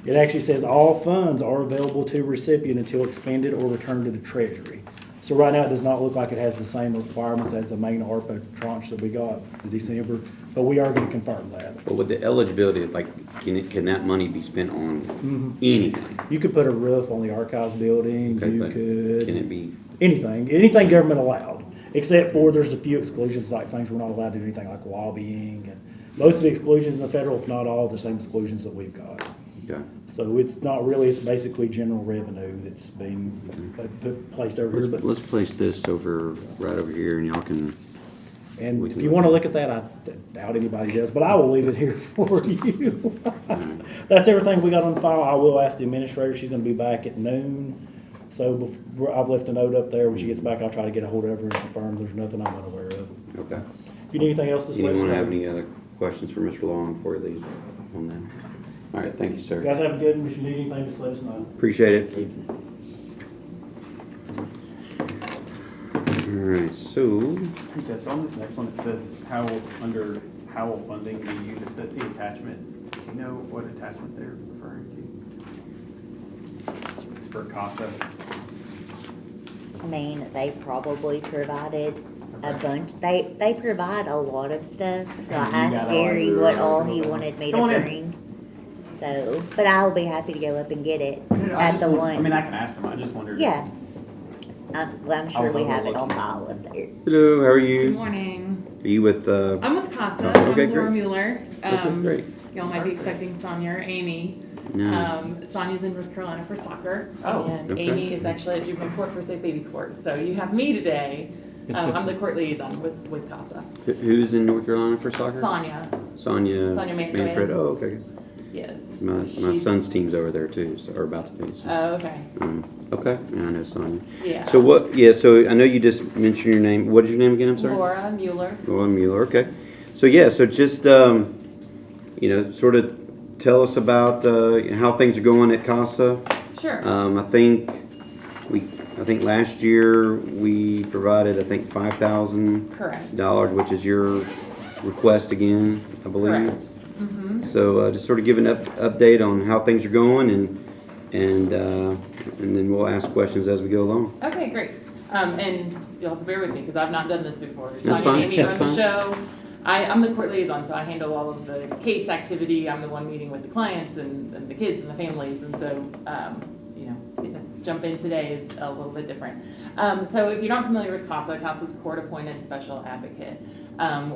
it actually says all funds are available to recipient until expended or returned to the treasury. So right now, it does not look like it has the same requirements as the main ARPA tranche that we got in December, but we are gonna confirm that. But with the eligibility, like, can that money be spent on anything? You could put a roof on the archives building, Okay, you but could. can it be? Anything government allowed, except for there's a few exclusions, like things we're not allowed to do anything like lobbying, and most of the exclusions in the federal, if not all, the same exclusions that we've got. Okay. So it's not really, it's basically general revenue that's being placed over here, but, Let's place this right over here, and y'all can. and we if can you look wanna at look at that, I doubt anybody does, but I will leave it here for you. That's everything we got on file. I will ask the administrator, she's gonna be back at noon. So I've left a note up there. When she gets back, I'll try to get a hold of her and confirm there's nothing I'm unaware of. Okay. If you need anything else, just let us Anyone know. have any other questions for Mr. Long before he leaves on that? All right, thank you, sir. You guys have a good one. If you need anything, just let us know. Appreciate it. All right, so, Hey, Jessica, on this next one, it says Howell, under Howell funding, it says see attachment. Do you know what attachment they're referring to? It's for CASA. I mean, they probably provided a bunch, they provide a lot of stuff. So I You got asked all Gary your- what all he wanted me to Come on in. bring. So, but I'll be happy to go up and get it I at just the want- I mean, one. I can ask them, I just wondered. Yeah. Well, I'm sure was we have it on overlooking. file up there. hello, how are Good you? morning. Are you with, I'm with CASA. Oh, okay, I'm Laura great. Mueller. Okay, great. Y'all might be expecting Sonia or Amy. No. Sonia's in North Carolina for soccer. Oh, And okay. Amy is actually at juvenile court for safe baby court. So you have me today. I'm the court liaison with CASA. Who's in North Carolina for soccer? Sonia, Sonia. Sonia Manfred. Oh, okay. yes. My She's- son's team's over there too, or about to be. So. Oh, okay. Okay, yeah, I know Sonia. Yeah. So what, yeah, so I know you just mentioned your name. What is your name again, I'm sorry? Laura Mueller. Laura Mueller, okay. So yeah, so just, sort of tell us about, how things are going at CASA. Sure. I think last year we provided, $5,000. Correct. Which is your request again, I believe. Correct. Mm-hmm. So just sort of give an update on how things are going, and then we'll ask questions as we go along. Okay, great. And you'll have to bear with me because I've not done this before. That's Sonia fine, and Amy that's run the fine. show. I'm the court liaison, so I handle all of the case activity. I'm the one meeting with the clients and the kids and the families, and so jump in today is a little bit different. So if you're not familiar with CASA, CASA's court-appointed special advocate.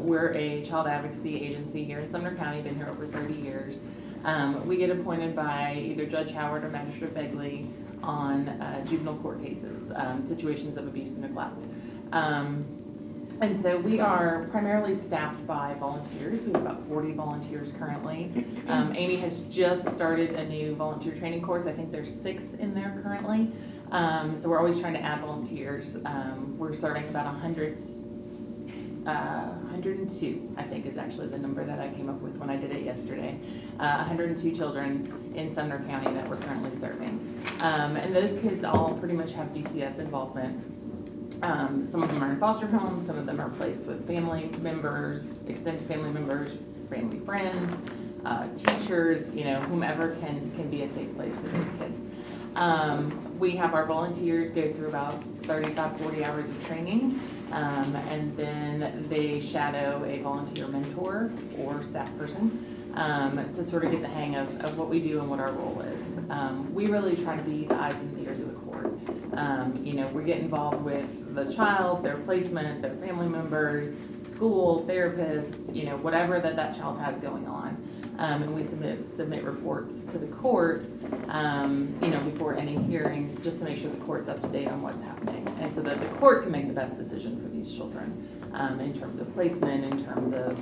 We're a child advocacy agency here in Sumner County. Been here over 30 years. We get appointed by either Judge Howard or Magistrate Begley on juvenile court cases, situations of abuse and neglect. And so we are primarily staffed by volunteers. We have about 40 volunteers currently. Amy has just started a new volunteer training course. I think there's 6 in there currently. So we're always trying to add volunteers. We're serving about 100 102, I think, is actually the number that I came up with when I did it yesterday. 102 children in Sumner County that we're currently serving. And those kids all pretty much have DCS involvement. Some of them are in foster homes, some of them are placed with family members, extended family members, family friends, teachers, whomever can be a safe place for those kids. We have our volunteers go through about 35, 40 hours of training, and then they shadow a volunteer mentor or staff person to sort of get the hang of what we do and what our role is. We really try to be the eyes and the ears of the court. We get involved with the child, their placement, their family members, school, therapists, whatever that child has going on. And we submit reports to the court, before any hearings, just to make sure the court's up to date on what's happening, and so that the court can make the best decision for these children, in terms of placement, in terms of,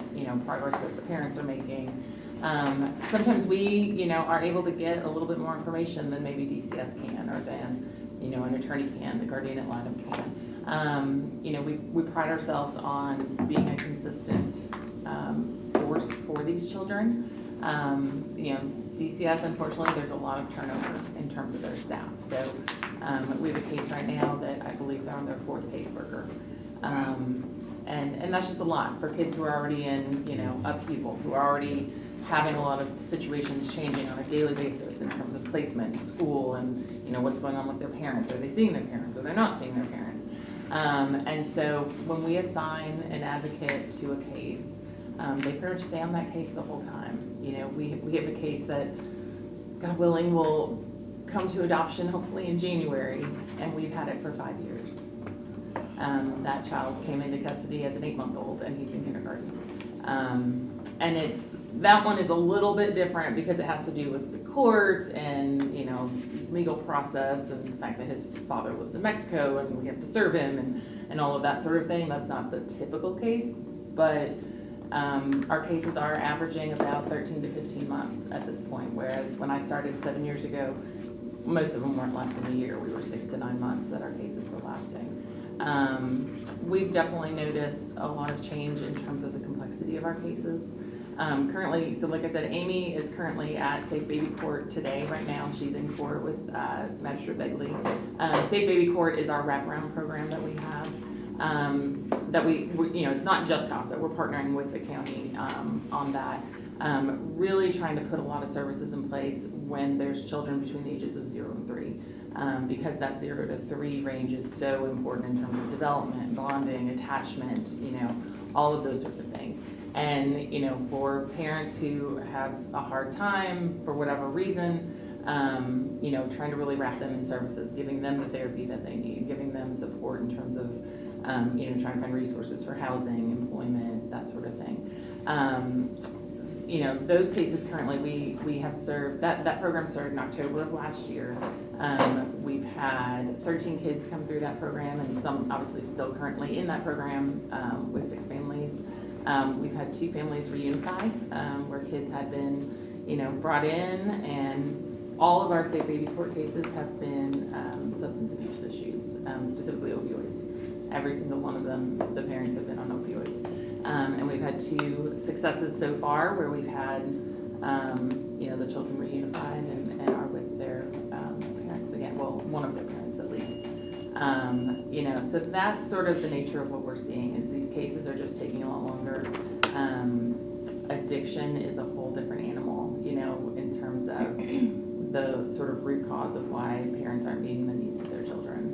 progress that the parents are making. Sometimes we, are able to get a little bit more information than maybe DCS can, or than, an attorney can, the guardian ad litem can. We pride ourselves on being a consistent force for these children. DCS, unfortunately, there's a lot of turnover in terms of their staff. So we have a case right now that I believe they're on their 4th caseworker. And that's just a lot for kids who are already in, upheaval, who are already having a lot of situations changing on a daily basis in terms of placement, school, and, what's going on with their parents. Are they seeing their parents? Or they're not seeing their parents? And so when we assign an advocate to a case, they pretty much stay on that case the whole time. We have a case that, God willing, will come to adoption hopefully in January, and we've had it for 5 years. That child came into custody as an 8-month-old, and he's in kindergarten. And that one is a little bit different because it has to do with the court and, legal process, and the fact that his father lives in Mexico and we have to serve him and all of that sort of thing. That's not the typical case, but our cases are averaging about 13 to 15 months at this point, whereas when I started 7 years ago, most of them weren't less than a year. We were 6 to 9 months that our cases were lasting. We've definitely noticed a lot of change in terms of the complexity of our cases. Currently, so like I said, Amy is currently at Safe Baby Court today. Right now, she's in court with Magistrate Begley. Safe Baby Court is our wraparound program that we have. That we it's not just CASA. We're partnering with the county on that. Really trying to put a lot of services in place when there's children between the ages of 0 and 3, because that 0 to 3 range is so important in terms of development, bonding, attachment, all of those sorts of things. And for parents who have a hard time for whatever reason, trying to really wrap them in services, giving them the therapy that they need, giving them support in terms of trying to find resources for housing, employment, that sort of thing. Those cases currently we have served, that program started in October of last year. We've had 13 kids come through that program, and some obviously still currently in that program with 6 families. We've had 2 families reunify, where kids had been, brought in, and all of our Safe Baby Court cases have been substance abuse issues, specifically opioids. Every single one of them, the parents have been on opioids. And we've had 2 successes so far where we've had, the children reunified and are with their parents again. Well, one of their parents at least. So that's sort of the nature of what we're seeing is these cases are just taking a lot longer. Addiction is a whole different animal, in terms of the sort of root cause of why parents aren't meeting the needs of their children.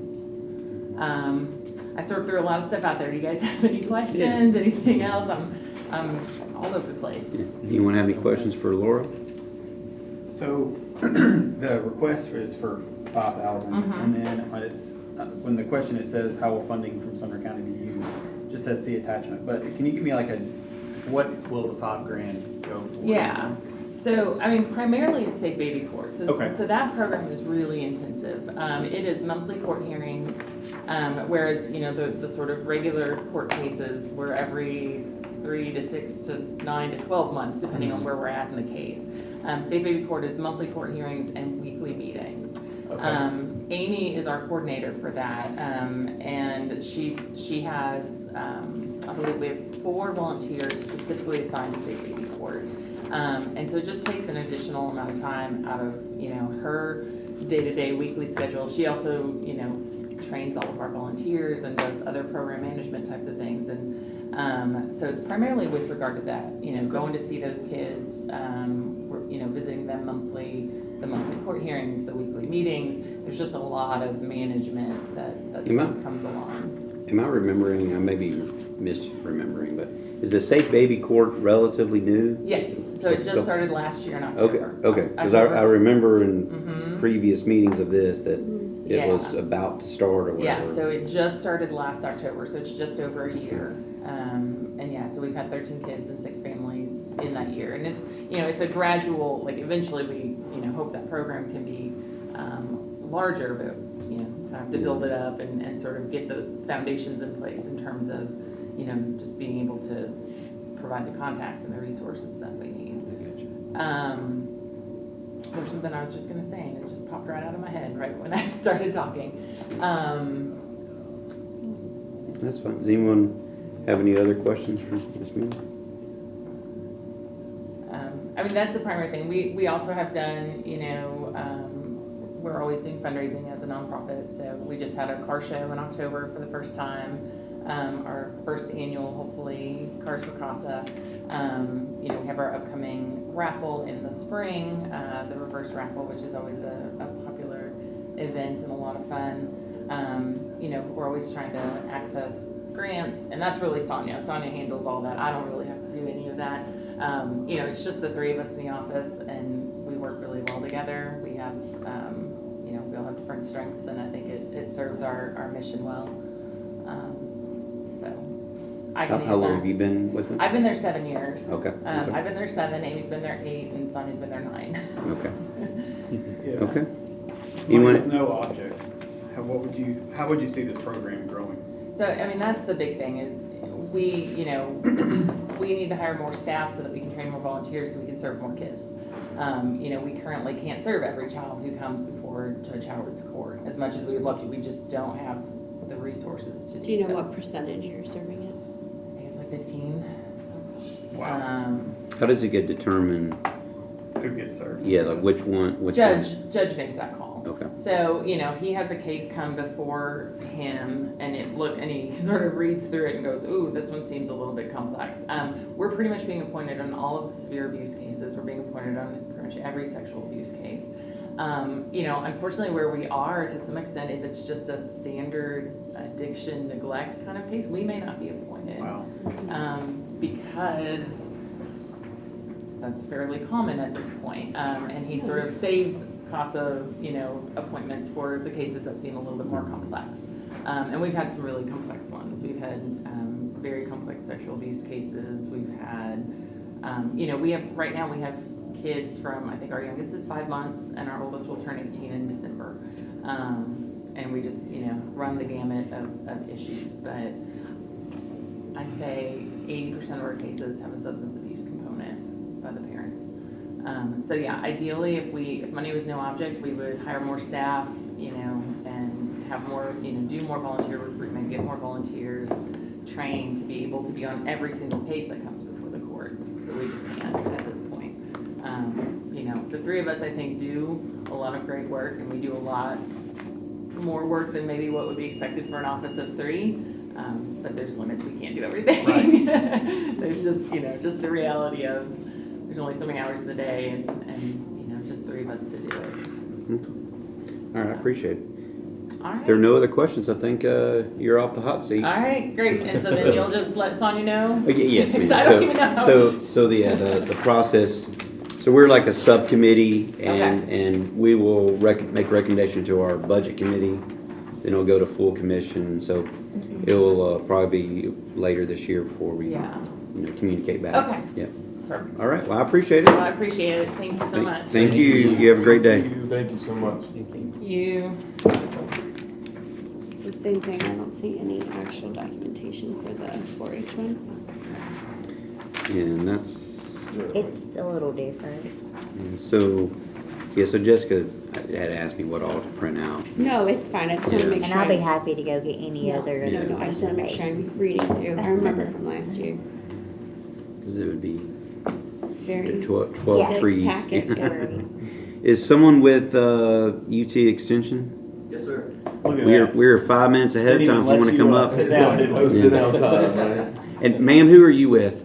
I sort of threw a lot of stuff out there. Do you guys have any questions? Yeah. Anything else? I'm all over the place. Anyone have any questions for Laura? So the request is for $5,000, and then it's when the question it says how will funding from Sumner County be used, it just says see attachment. But can you give me like what will the $5,000 go for? Yeah. So, primarily it's Safe Baby Court. So, okay. So that program is really intensive. It is monthly court hearings, whereas, the sort of regular court cases were every 3 to 6 to 9 to 12 months, depending on where we're at in the case. Safe Baby Court is monthly court hearings and weekly meetings. Okay. Amy is our coordinator for that, and she has I believe we have 4 volunteers specifically assigned to Safe Baby Court. And so it just takes an additional amount of time out of, her day-to-day weekly schedule. She also, trains all of our volunteers and does other program management types of things. And so it's primarily with regard to that, going to see those kids, we're, visiting them monthly, the monthly court hearings, the weekly meetings. There's just a lot of management that sort of comes along. Am I remembering, I may be misremembering, but is the Safe Baby Court relatively new? Yes, so it just started last year in October. Okay, because I remember in previous meetings of this that it was about to start or whatever. Yeah, so it just started last October, so it's just over a year. And yeah, so we've had 13 kids and 6 families in that year. And it's, it's a gradual, like eventually we, hope that program can be larger, but, kind of have to build it up and sort of get those foundations in place in terms of, just being able to provide the contacts and the resources that we need. There's something I was just going to say, and it just popped right out of my head right when I started talking. That's fine. Does anyone have any other questions for Ms. Miller? I mean, that's the primary thing. We also have done, we're always doing fundraising as a nonprofit. So we just had a car show in October for the first time. Our first annual, hopefully, Cars for Casa. We have our upcoming raffle in the spring, the reverse raffle, which is always a popular event and a lot of fun. We're always trying to access grants, and that's really Sonia. Sonia handles all that. I don't really have to do any of that. It's just the 3 of us in the office, and we work really well together. We have, we all have different strengths, and I think it serves our mission well. How long have you been with them? I've been there 7 years. Okay. I've been there 7, Amy's been there 8, and Sonia's been there 9. Okay. Yeah. Okay. Money is no object. How would you see this program growing? So, I mean, that's the big thing is we need to hire more staff so that we can train more volunteers so we can serve more kids. We currently can't serve every child who comes before Judge Howard's court as much as we would love to. We just don't have the resources to do so. Do you know what percentage you're serving it? I think it's like 15. Wow. How does it get determined? Who gets served? Yeah, like which one? Judge makes that call. Okay. So, if he has a case come before him and he sort of reads through it and goes, ooh, this one seems a little bit complex. We're pretty much being appointed on all of the severe abuse cases. We're being appointed on pretty much every sexual abuse case. Unfortunately where we are, to some extent, if it's just a standard addiction, neglect kind of case, we may not be appointed. Wow. Because that's fairly common at this point. And he sort of saves CASA, appointments for the cases that seem a little bit more complex. And we've had some really complex ones. We've had very complex sexual abuse cases. We've had, right now we have kids from, I think our youngest is 5 months and our oldest will turn 18 in December. And we just, run the gamut of issues. But I'd say 80% of our cases have a substance abuse component by the parents. So yeah, ideally, if money was no object, we would hire more staff, and have more, do more volunteer recruitment, get more volunteers trained to be able to be on every single case that comes before the court. But we just can't at this point. The 3 of us, I think, do a lot of great work, and we do a lot more work than maybe what would be expected for an office of 3. But there's limits. We can't do everything. Right. There's just, just the reality of there's only so many hours in the day, and just 3 of us to do it. All right, I appreciate it. All right. If there are no other questions, I think you're off the hot seat. All right, great. And so then you'll just let Sonia know? Yes, Because ma'am. I don't even know. So the process, so we're like a subcommittee, and we will make recommendation to our budget committee, then it'll go to full commission, so it will probably be later this year before we communicate back. Okay. Yeah. Perfect. All right, well, I appreciate it. Well, I appreciate it. Thank you so much. Thank you. You have a great day. Thank you so much. You. So same thing, I don't see any actual documentation for the 4-H one. And that's, It's a little different. so Yeah, so Jessica had asked me what all to print out. No, it's fine, I just wanna Yeah. make And sure. I'll be happy to go get any No, other. no, no, I just wanna make sure I'm reading through, I remember from last year, Because it would be very. 12 Yeah. trees. Packet, Yeah. Right. Is someone with UT Extension? Yes, sir. Look at We're that. we're 5 minutes ahead of Didn't time if even you want let to come you, up. sit down, didn't we? No sit down time, right? And ma'am, who are you with?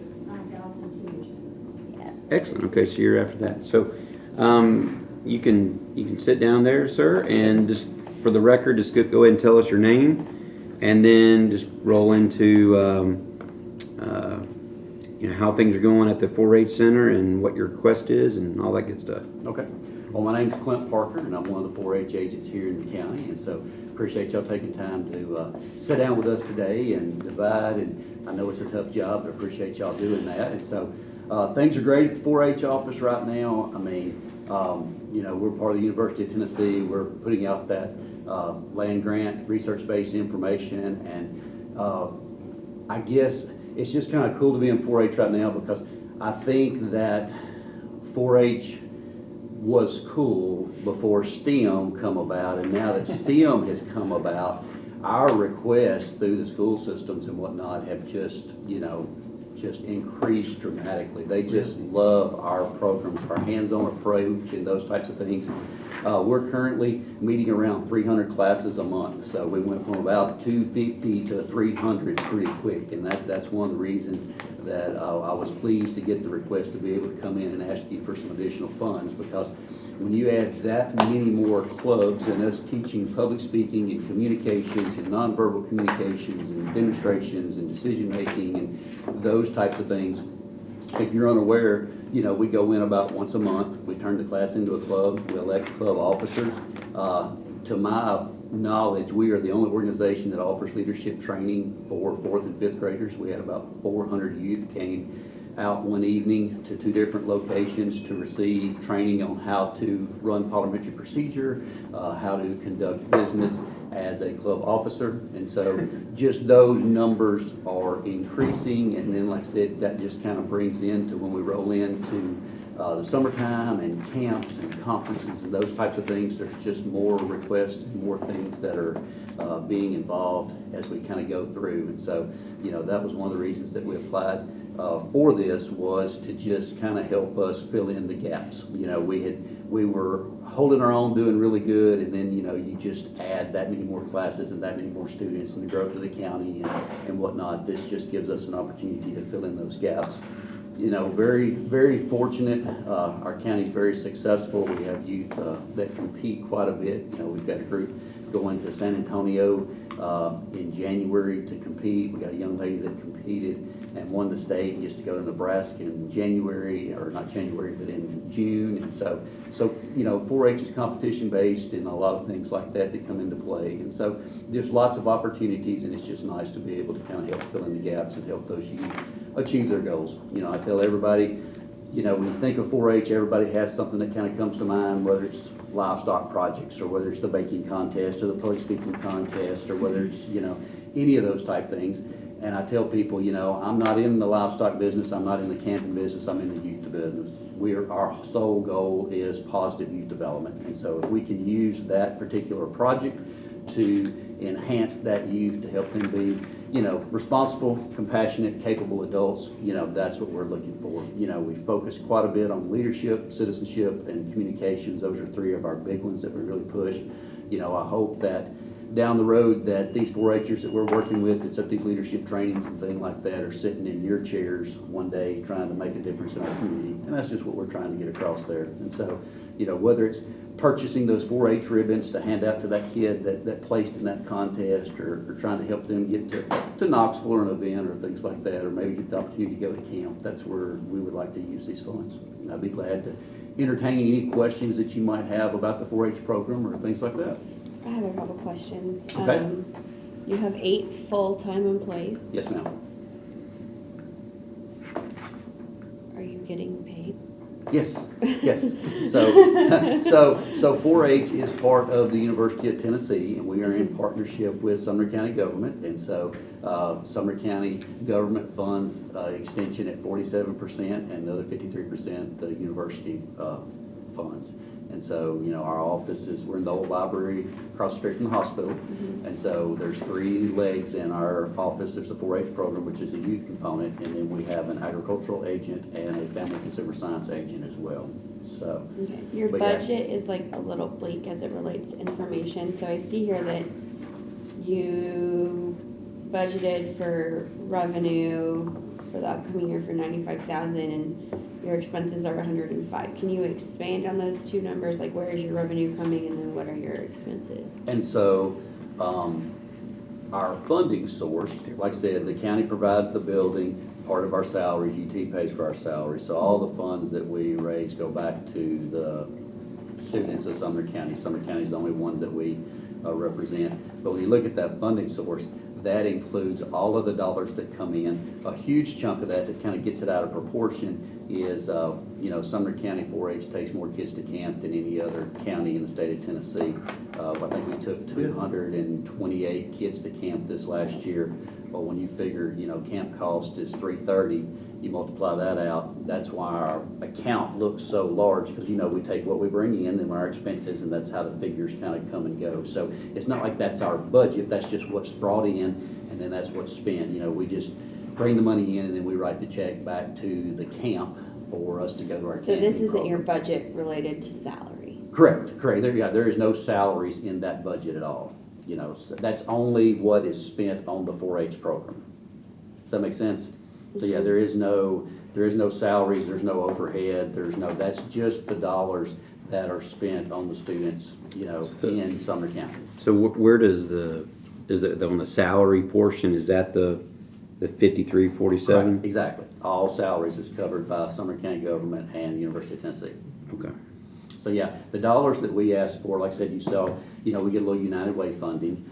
Yeah. Excellent. Okay, so you're after that. So you can sit down there, sir, and just for the record, just go ahead and tell us your name, and then just roll into how things are going at the 4-H center and what your request is and all that good stuff. Okay. Well, my name's Clint Parker, and I'm one of the 4-H agents here in the county, and so appreciate y'all taking time to sit down with us today and divide, and I know it's a tough job, but appreciate y'all doing that. And so things are great at the 4-H office right now. I mean, we're part of the University of Tennessee. We're putting out that land grant, research-based information, and I guess it's just kind of cool to be in 4-H right now because I think that 4-H was cool before STEM come about, and now that STEM has come about, our requests through the school systems and whatnot have just increased dramatically. They just love our programs, our hands-on approach and those types of things. We're currently meeting around 300 classes a month, so we went from about 250 to 300 pretty quick, and that's one of the reasons that I was pleased to get the request to be able to come in and ask you for some additional funds, because when you add that many more clubs and us teaching public speaking and communications and nonverbal communications and demonstrations and decision making and those types of things, if you're unaware, we go in about once a month. We turn the class into a club. We elect club officers. To my knowledge, we are the only organization that offers leadership training for 4th and 5th graders. We had about 400 youth came out one evening to 2 different locations to receive training on how to run parliamentary procedure, how to conduct business as a club officer. And so just those numbers are increasing, and then like I said, that just kind of brings into when we roll into the summertime and camps and conferences and those types of things, there's just more requests and more things that are being involved as we kind of go through. And so, that was one of the reasons that we applied for this, was to just kind of help us fill in the gaps. We were holding our own, doing really good, and then you just add that many more classes and that many more students and the growth of the county and whatnot. This just gives us an opportunity to fill in those gaps. Very, very fortunate. Our county's very successful. We have youth that compete quite a bit. We've got a group going to San Antonio in January to compete. We got a young lady that competed and won the state and gets to go to Nebraska in January, or not January, but in June. And so 4-H is competition based, and a lot of things like that come into play. And so there's lots of opportunities, and it's just nice to be able to kind of help fill in the gaps and help those youth achieve their goals. I tell everybody, when you think of 4-H, everybody has something that kind of comes to mind, whether it's livestock projects, or whether it's the baking contest, or the public speaking contest, or whether it's, any of those type things. And I tell people, I'm not in the livestock business, I'm not in the camping business, I'm in the youth business. Our sole goal is positive youth development. And so if we can use that particular project to enhance that youth, to help them be, responsible, compassionate, capable adults, that's what we're looking for. We focus quite a bit on leadership, citizenship, and communications. Those are 3 of our big ones that we really push. I hope that down the road that these 4-Hers that we're working with that's at these leadership trainings and things like that are sitting in your chairs one day trying to make a difference in our community. And that's just what we're trying to get across there. And so, whether it's purchasing those 4-H ribbons to hand out to that kid that placed in that contest, or trying to help them get to Knoxville or an event or things like that, or maybe get the opportunity to go to camp, that's where we would like to use these funds. And I'd be glad to entertain any questions that you might have about the 4-H program or things like that. I have a couple questions. Okay. You have 8 full-time employees. Yes, ma'am. Are you getting paid? Yes. So 4-H is part of the University of Tennessee, and we are in partnership with Sumner County government. And so Sumner County government funds extension at 47%, and the other 53% the university funds. And so, our office we're in the old library across the street from the hospital. And so there's 3 legs in our office. There's a 4-H program, which is a youth component, and then we have an agricultural agent and a family consumer science agent as well. So, Okay. Your but yeah. budget is like a little bleak as it relates to information. So I see here that you budgeted for revenue for the upcoming year for 95,000 and your expenses are 105. Can you expand on those two numbers? Like where is your revenue coming and then what are your expenses? And so, our funding source, like I said, the county provides the building, part of our salaries, UT pays for our salaries. So all the funds that we raise go back to the students of Sumner County. Sumner County is the only one that we represent. But when you look at that funding source, that includes all of the dollars that come in. A huge chunk of that kind of gets it out of proportion is, Sumner County 4-H takes more kids to camp than any other county in the state of Tennessee. I think we took 228 kids to camp this last year. But when you figure, camp cost is $330, you multiply that out, that's why our account looks so large, because, we take what we bring in and our expenses, and that's how the figures kind of come and go. So it's not like that's our budget, that's just what's brought in, and then that's what's spent. We just bring the money in, and then we write the check back to the camp for us to go to our So this isn't program. your budget related to salary? Correct. There is no salaries in that budget at all. So that's only what is spent on the 4-H program. Does that make sense? So yeah, there is no salaries, there's no overhead, that's just the dollars that are spent on the students, in Sumner County. So where does on the salary portion, is that the 5347? Right, exactly. All salaries is covered by Sumner County government and University of Tennessee. Okay. So yeah, the dollars that we ask for, like I said, we get a little United Way funding.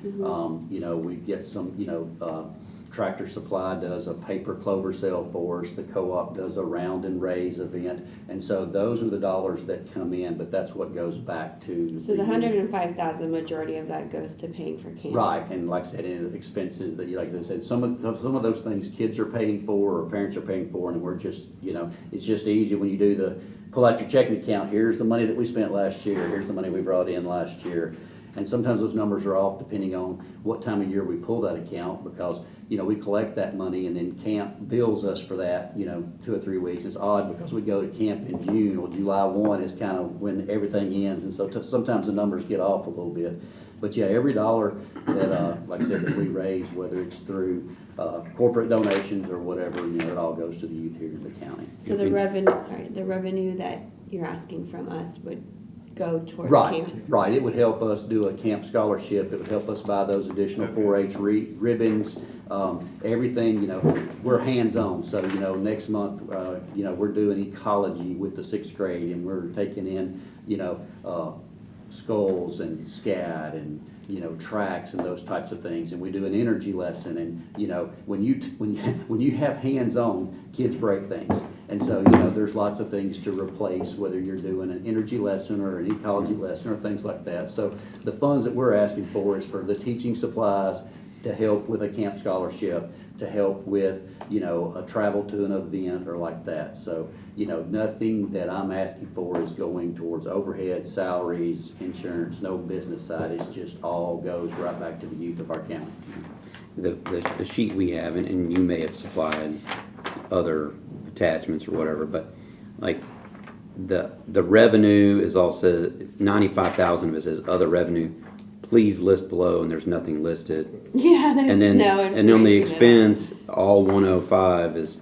We get some, Tractor Supply does a paper clover sale for us. The co-op does a round and raise event. And so those are the dollars that come in, but that's what goes back to. So the 105,000, majority of that goes to paying for camp. Right, and like I said, in expenses that, like I said, some of those things kids are paying for or parents are paying for, and we're just, it's just easy when you pull out your checking account. Here's the money that we spent last year. Here's the money we brought in last year. And sometimes those numbers are off depending on what time of year we pull that account, because, we collect that money and then camp bills us for that, 2 or 3 weeks. It's odd because we go to camp in June, or July 1 is kind of when everything ends. And so sometimes the numbers get off a little bit. But yeah, every dollar that, like I said, that we raise, whether it's through corporate donations or whatever, it all goes to the youth here in the county. So the revenue that you're asking from us would go towards Right, camp? right. It would help us do a camp scholarship. It would help us buy those additional 4-H ribbons, everything, we're hands-on. So, next month, we're doing ecology with the 6th grade, and we're taking in, skulls and scat and, tracks and those types of things. And we do an energy lesson. And, when you have hands-on, kids break things. And so, there's lots of things to replace, whether you're doing an energy lesson or an ecology lesson or things like that. So the funds that we're asking for is for the teaching supplies, to help with a camp scholarship, to help with, a travel to an event or like that. So, nothing that I'm asking for is going towards overhead, salaries, insurance, no business side. It's just all goes right back to the youth of our county. The sheet we have, and you may have supplied other attachments or whatever, but like the revenue is also 95,000 of it says other revenue. Please list below, and there's nothing listed. Yeah, there's And then no information. and on the at all. expense, all 105 is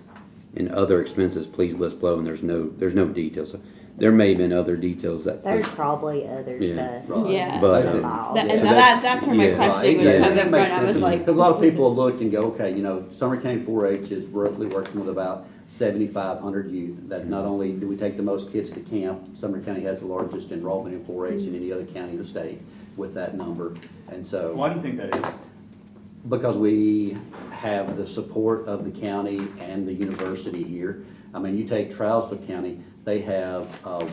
in other expenses. Please list below, and there's no details. So there may have been other details that. There's probably other Yeah. stuff. Yeah. But That's it- all. And So that's where my yeah. question was Right, coming That from. makes I was sense, like, because a lot of this people will look and go, okay, Sumner County 4-H is roughly working with about 7,500 youth. That not only do we take the most kids to camp, Sumner County has the largest enrollment in 4-H in any other county in the state with that number. And so, Why do you think that is? because we have the support of the county and the university here. I mean, you take Trousdale County, they have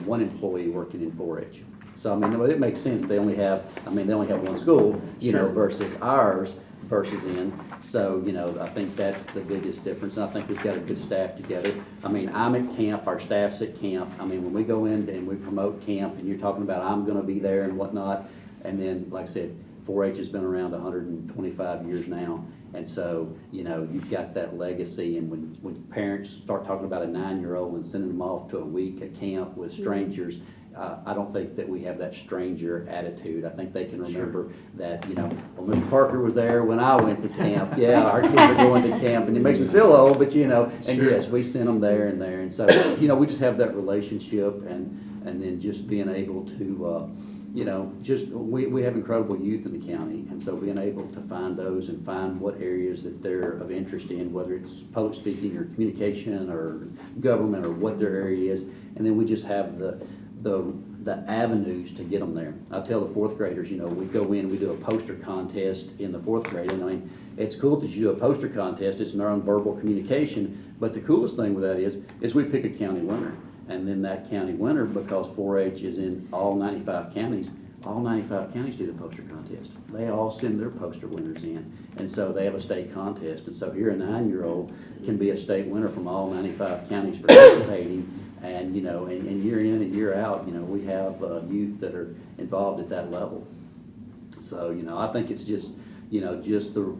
1 employee working in 4-H. So, I mean, it makes sense. They only have one school, Sure. versus ours. versus in. So, I think that's the biggest difference, and I think we've got a good staff together. I mean, I'm at camp, our staff's at camp. I mean, when we go in and we promote camp, and you're talking about I'm gonna be there and whatnot, and then, like I said, 4-H has been around 125 years now, and so, you've got that legacy, and when parents start talking about a 9-year-old and sending them off to a week at camp with strangers, I don't think that we have that stranger attitude. I think they can remember that, well, Mr. Parker was there when I went to camp. Yeah, our kids are going to camp, and it makes me feel old, but, and yes, we sent them there and there. And so, we just have that relationship, and then just being able to, we have incredible youth in the county, and so being able to find those and find what areas that they're of interest in, whether it's public speaking or communication or government or what their area is, and then we just have the avenues to get them there. I tell the fourth graders, we go in, we do a poster contest in the fourth grade, and I mean, it's cool that you do a poster contest, it's nonverbal communication, but the coolest thing with that is we pick a county winner, and then that county winner, because 4-H is in all 95 counties do the poster contest. They all send their poster winners in, and so they have a state contest, and so here a 9-year-old can be a state winner from all 95 counties participating. And, and year in and year out, we have youth that are involved at that level. So, I think it's just, just the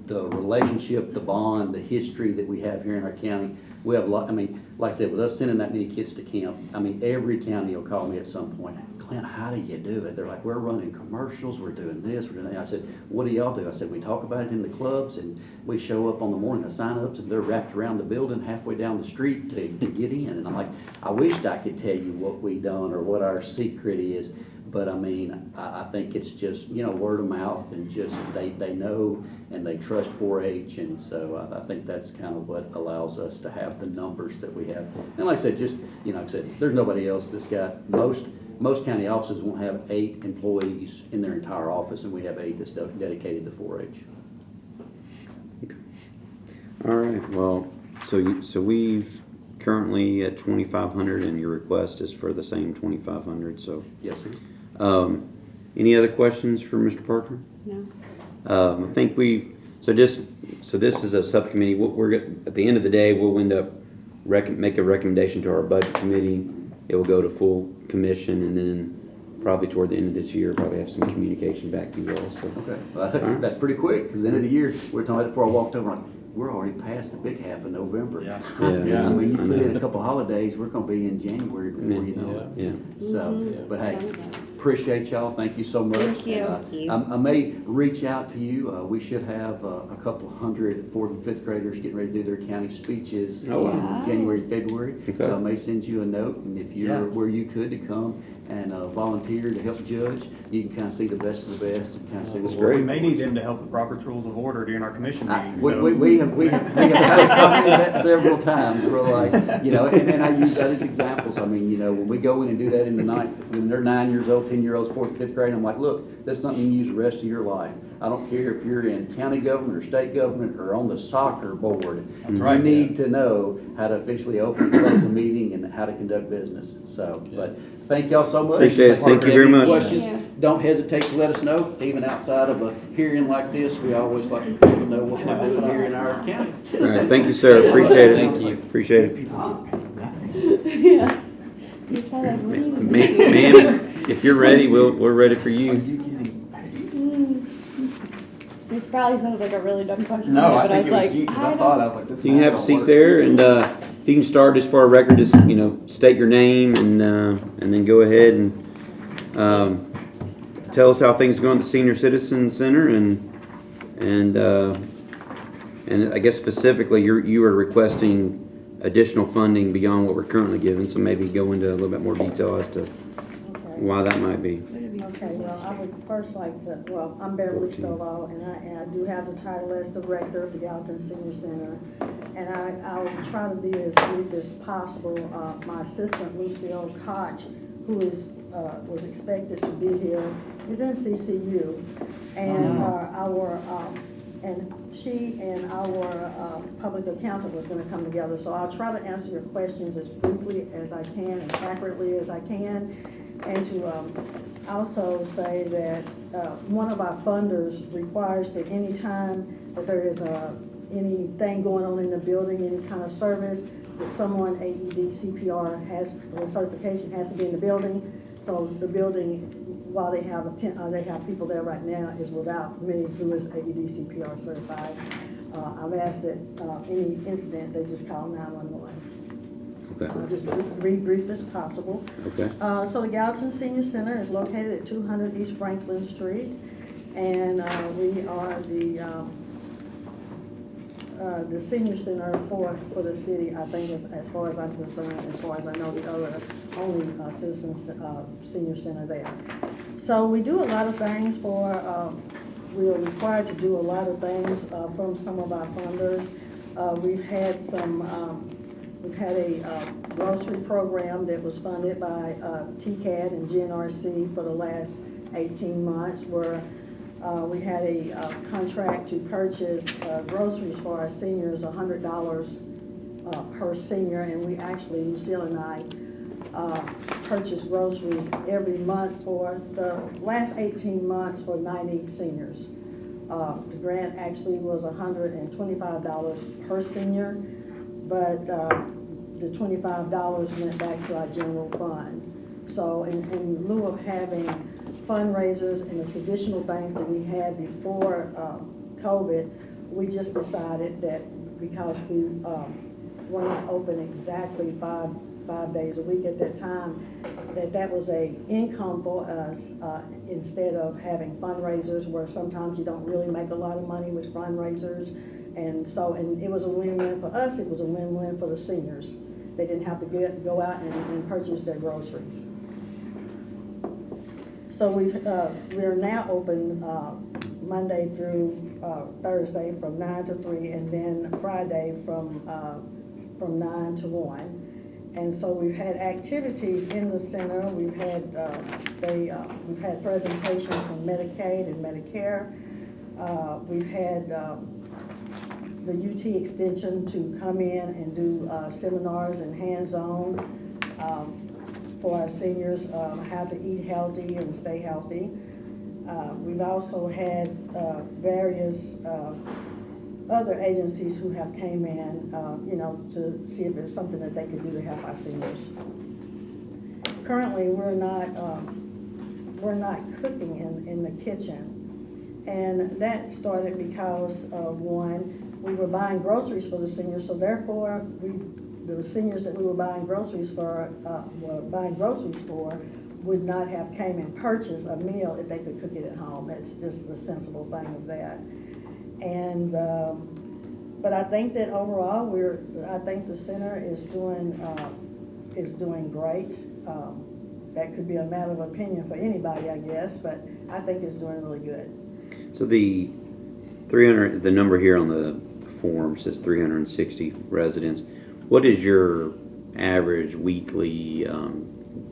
relationship, the bond, the history that we have here in our county. We have a lot, like I said, with us sending that many kids to camp, every county will call me at some point. Clint, how do you do it? They're like, we're running commercials, we're doing this, we're doing that. I said, what do y'all do? I said, we talk about it in the clubs, and we show up on the morning of sign-ups, and they're wrapped around the building halfway down the street to get in. And I'm like, I wished I could tell you what we done or what our secret is, but I think it's just, word of mouth, and just they know and they trust 4-H, and so I think that's kind of what allows us to have the numbers that we have. And like I said, just, like I said, there's nobody else that's got most county offices won't have 8 employees in their entire office, and we have 8 that's dedicated to 4-H. Okay. All right, well, so we've currently at 2,500, and your request is for the same 2,500, so. Yes, sir. Any other questions for Mr. Parker? No. I think so this is a subcommittee. At the end of the day, we'll end up make a recommendation to our budget committee. It will go to full commission, and then probably toward the end of this year, probably have some communication back to you all. So. Okay, well, that's pretty quick, because the end of the year, we were talking about it before I walked over, we're already past the big half of November. Yeah. You put in a couple holidays, we're gonna be in January before you know it. Yeah. So, but hey, appreciate y'all, thank you so much. Thank you. And, I may reach out to you, we should have a couple hundred 4th and 5th graders getting ready to do their county speeches in January, February. Okay. So I may send you a note, and if you're where you could to come and volunteer to help judge, you can kind of see the best of the best and kind of see what's We may need them to help with Robert's Rules of Order during our commission meetings. We have had a comment that several times. We're like, and I use that as examples. When we go in and do that in the night, when they're 9 years old, 10-year-olds, 4th, 5th grade, I'm like, look, that's something you can use the rest of your life. I don't care if you're in county government or state government or on the soccer board. That's right. You need to know how to officially open and close a meeting and how to conduct business. So, but thank y'all so much. Appreciate it. Thank you very much. Questions, Thank you. don't hesitate to let us know. Even outside of a hearing like this, we always like for people to know what we're doing here in our county. All right, thank you, sir. Appreciate it. Thank you. Appreciate it. Yeah. He's probably like, what do you mean? Ma'am, if you're ready, we're ready for you. It probably sounds like a really dumb question. No, I but I think was it was you, like, because I saw it, I was like, this You can have a might seat not there, and if you can start just for our record, just state your name and then go ahead and tell us how things are going at the Senior Citizen Center, and I guess specifically you are requesting additional funding beyond what we're currently given. So maybe go into a little bit more detail as to why that might be. Okay, well, I would first like to, I'm Beverly Stovall, and I do have the title as Director of the Gallatin Senior Center, and I'll try to be as brief as possible. My assistant, Lucille Koch, who was expected to be here, is in CCU, and and she and our public accountant was going to come together. So I'll try to answer your questions as briefly as I can and accurately as I can, and to also say that one of our funders requires that any time that there is anything going on in the building, any kind of service, that someone AED CPR has, or certification has to be in the building. So the building, while they have people there right now, is without me, who is AED CPR certified. I've asked that any incident, they just call 911. Okay. So I'll just be brief as possible. Okay. So the Gallatin Senior Center is located at 200 East Franklin Street, and we are the senior center for the city. I think, as far as I'm concerned, as far as I know, the only citizens senior center there. So we do a lot of things we are required to do a lot of things from some of our funders. We've had a grocery program that was funded by TCAD and GNRC for the last 18 months, where we had a contract to purchase groceries for our seniors, $100 per senior, and we actually, Lucille and I, purchased groceries every month for the last 18 months for 90 seniors. The grant actually was $125 per senior, but the $25 went back to our general fund. So in lieu of having fundraisers and the traditional things that we had before COVID, we just decided that because we were not open exactly five days a week at that time, that was a income for us instead of having fundraisers where sometimes you don't really make a lot of money with fundraisers. And it was a win-win for us, it was a win-win for the seniors. They didn't have to go out and purchase their groceries. So we are now open Monday through Thursday from 9 to 3, and then Friday from 9 to 1. And so we've had activities in the center. We've had presentations from Medicaid and Medicare. We've had the UT Extension to come in and do seminars and hands-on for our seniors, how to eat healthy and stay healthy. We've also had various other agencies who have came in, to see if there's something that they could do to help our seniors. Currently, we're not cooking in the kitchen, and that started because one, we were buying groceries for the seniors, so therefore the seniors that we were buying groceries for would not have came and purchased a meal if they could cook it at home. That's just the sensible thing of that. And but I think that overall I think the center is doing great. That could be a matter of opinion for anybody, I guess, but I think it's doing really good. So the 300, the number here on the form says 360 residents. What is your average weekly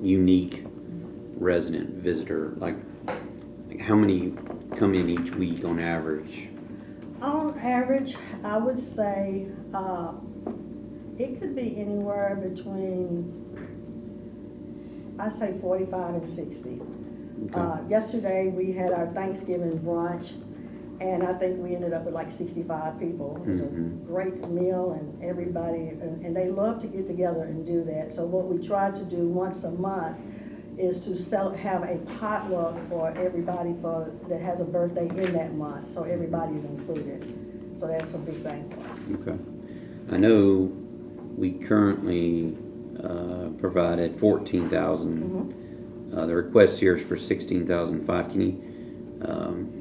unique resident visitor? Like how many come in each week on average? On average, I would say it could be anywhere between, I'd say 45 and 60. Okay. Yesterday we had our Thanksgiving brunch, and I think we ended up with like 65 people. It was a great meal, and everybody, and they love to get together and do that. So what we try to do once a month is to have a potluck for everybody that has a birthday in that month, so everybody's included. So that's a big thing for us. Okay. I know we currently provided 14,000. The request here is for 16,500.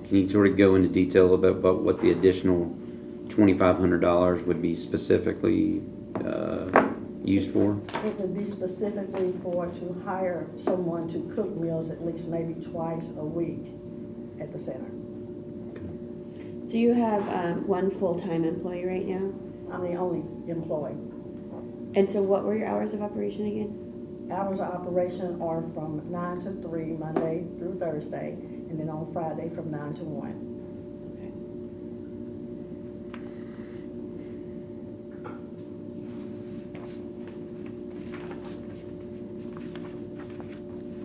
Can you sort of go into detail about what the additional $2,500 would be specifically used for? It would be specifically to hire someone to cook meals at least maybe twice a week at the center. So you have one full-time employee right now? I'm the only employee. And so what were your hours of operation again? Hours of operation are from 9 to 3, Monday through Thursday, and then on Friday from 9 to 1.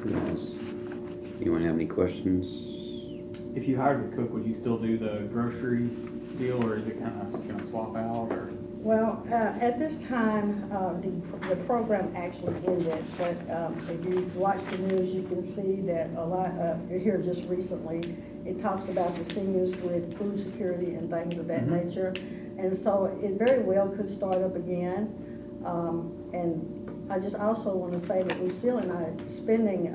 Yes. Anyone have questions? If you hired the cook, would you still do the grocery deal, or is it kind of gonna swap out, or? Well, at this time, the program actually ended, but if you watch the news, you can see that a lot, here just recently, it talks about the seniors with food security and things of that nature. And so it very well could start up again. And I just also want to say that Lucille and I spending,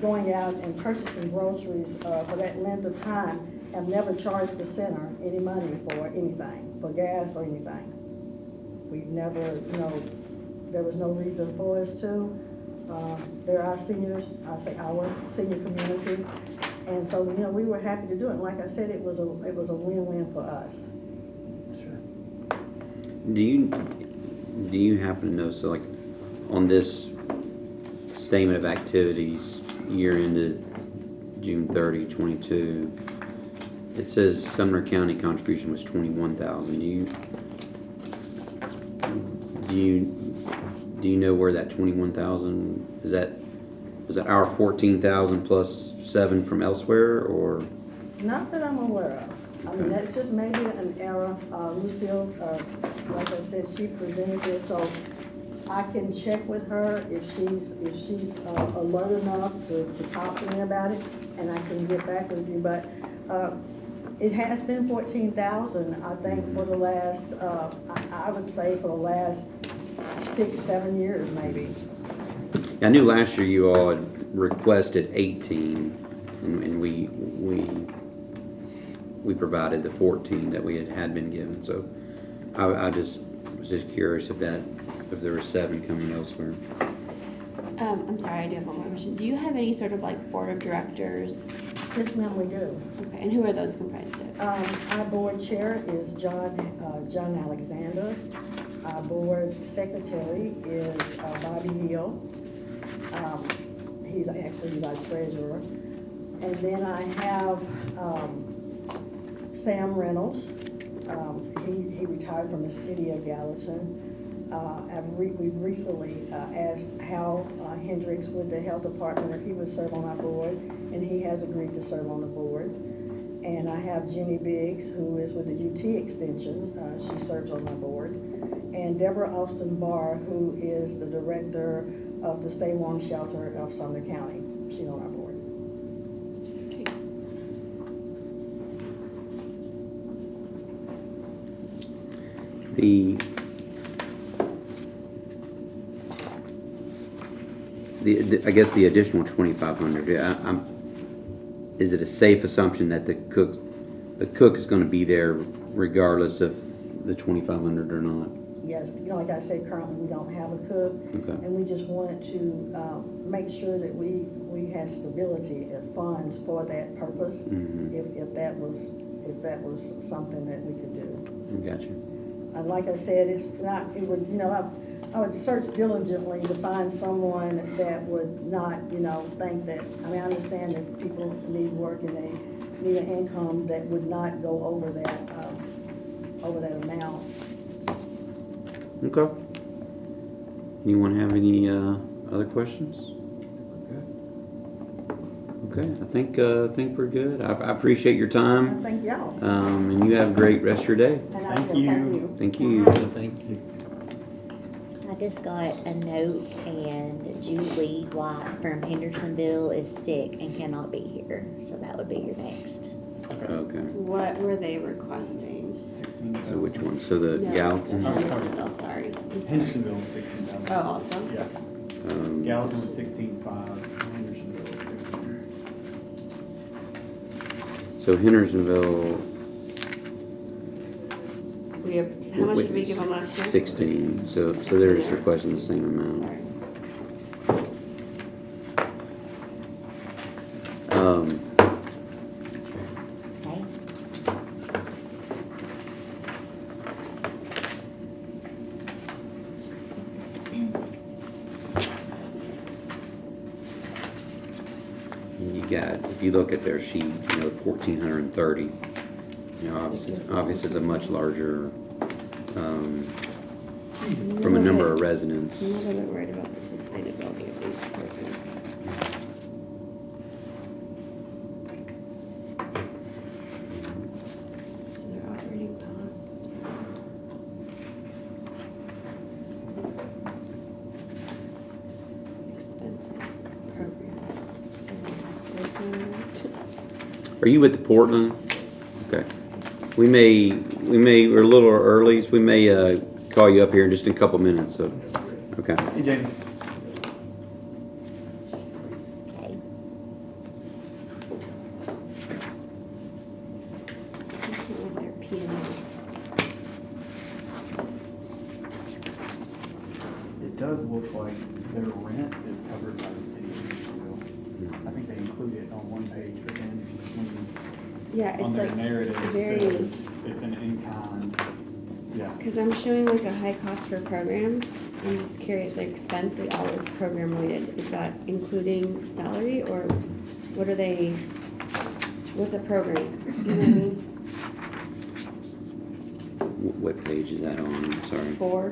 going out and purchasing groceries for that length of time, have never charged the center any money for anything, for gas or anything. We've never, there was no reason for us to. They're our seniors, I say our senior community. And so, we were happy to do it. And like I said, it was a win-win for us. Sure. Do you happen to know, so like on this statement of activities, year ended June 30, 22, it says Sumner County contribution was 21,000. Do you know where that 21,000 is? Was that our 14,000 plus 7 from elsewhere, or? Not that I'm aware of. I mean, that's just maybe an error. Lucille, like I said, she presented this, so I can check with her if she's alert enough to talk to me about it, and I can get back with you. But it has been 14,000, I think, for the last, I would say for the last 6-7 years, maybe. I knew last year you all had requested 18, and we provided the 14 that we had been given. So I just was just curious if there were 7 coming elsewhere. I'm sorry, I do have one more question. Do you have any sort of like board of directors? Yes, ma'am, we do. Okay, and who are those comprised of? Our board chair is John Alexander. Our board secretary is Bobby Hill. He's our treasurer. And then I have Sam Reynolds. He retired from the city of Gallatin. We've recently asked Hal Hendricks with the health department if he would serve on our board, and he has agreed to serve on the board. And I have Jenny Biggs, who is with the UT Extension. She serves on our board. And Deborah Austin Barr, who is the director of the Stay Warm Shelter of Sumner County. She's on our board. Okay. I guess the additional 2,500. Yeah, is it a safe assumption that the cook is going to be there regardless of the 2,500 or not? Yes, like I said, currently we don't have a cook, Okay. and we just wanted to make sure that we had stability of funds for that purpose. If that was something that we could do. Gotcha. And like I said, it's not. It would, I would search diligently to find someone that would not, think that. I mean, I understand if people need work and they need an income that would not go over that amount. Okay. Anyone have any other questions? Okay, I think we're good. I appreciate your time. Thank y'all. And you have a great rest of your day. And Thank you. Thank you. Thank you. I just got a note, and Julie White from Hendersonville is sick and cannot be here, so that would be your next. Okay. What were they requesting? 16. So which one? So the No, Gallatin? Hendersonville, sorry. Hendersonville was 16,000. Oh, also? Yeah. Gallatin was 16,500. Hendersonville was 16. So Hendersonville. We have, how much did we give them last year? 16. So they're just requesting the same amount. Sorry. Okay? You got, if you look at their sheet, 1,430. Obviously it's a much larger, from a number of residents. I'm a little bit worried about the sustainability of these programs. Are you with the Portland? Okay. We're a little early, so we may call you up here in just a couple minutes, so, okay. Hey, Jamie. Okay. With their Pt.1. It does look like their rent is covered by the city of Hendersonville. I think they include it on one page, but then if you, Yeah, on it's their like narrative, very, it says it's an in-kind. Yeah. because I'm showing like a high cost for programs. I'm just curious, the expense is always program related. Is that including salary or what are they, what's a program? You know what I mean? What page is that on? I'm sorry. For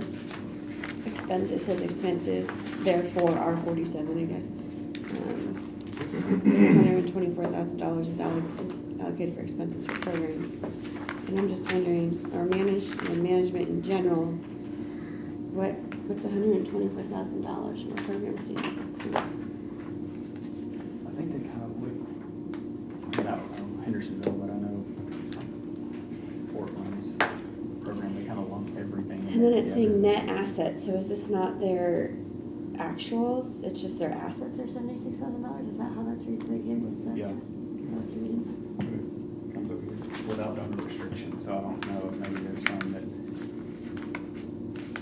expenses, it says expenses, therefore are 47, I guess. $124,000 is allocated for expenses for programs. And I'm just wondering, our management in general, what's $124,000 from a program standpoint? I think they kind of look, I don't know Hendersonville, but I know Portland's program, they kind of lump everything in And then there it's together. saying net assets, so is this not their actuals? It's just their assets are $76,000? Is that how that's read right here? Is that- Yeah. that's reading? Comes over here without donor restriction, so I don't know if maybe there's some that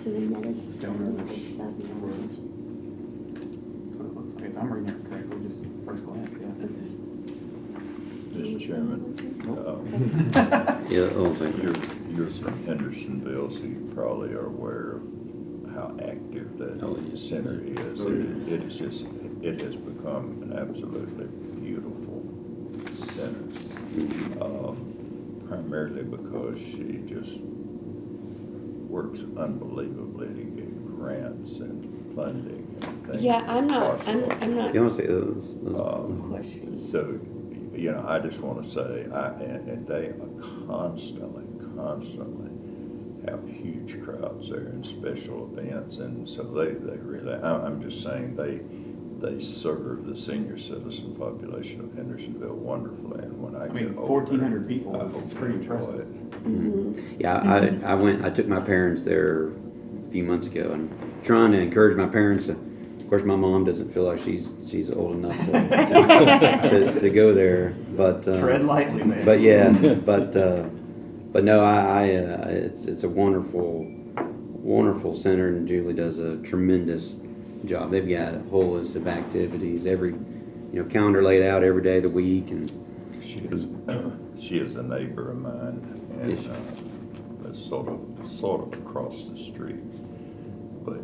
So they netted Donor $76,000. That's what it looks like. If I'm reading it correctly, just first glance, yeah. Okay. Mr. Chairman, Yeah, hold on a second. you're from Hendersonville, so you probably are aware of how active that Oh, yes. center is. It is just, it has become an absolutely beautiful center. Primarily because she just works unbelievably to get grants and funding and things. Yeah, I'm not You want to say those? questioning. So, you know, I just want to say, and they constantly have huge crowds there and special events, and so they really, I'm just saying, they serve the senior citizen population of Hendersonville wonderfully, and when I I mean, get over 1,400 there, people I is hope you pretty enjoy impressive. it. Mm-hmm. Yeah, I took my parents there a few months ago and trying to encourage my parents to, of course, my mom doesn't feel like she's old enough to go there, but. Tread lightly there. But yeah, but no, it's a wonderful center, and Julie does a tremendous job. They've got a whole list of activities, every, calendar laid out every day of the week, and She is a neighbor of mine, and Yes. it's sort of across the street, but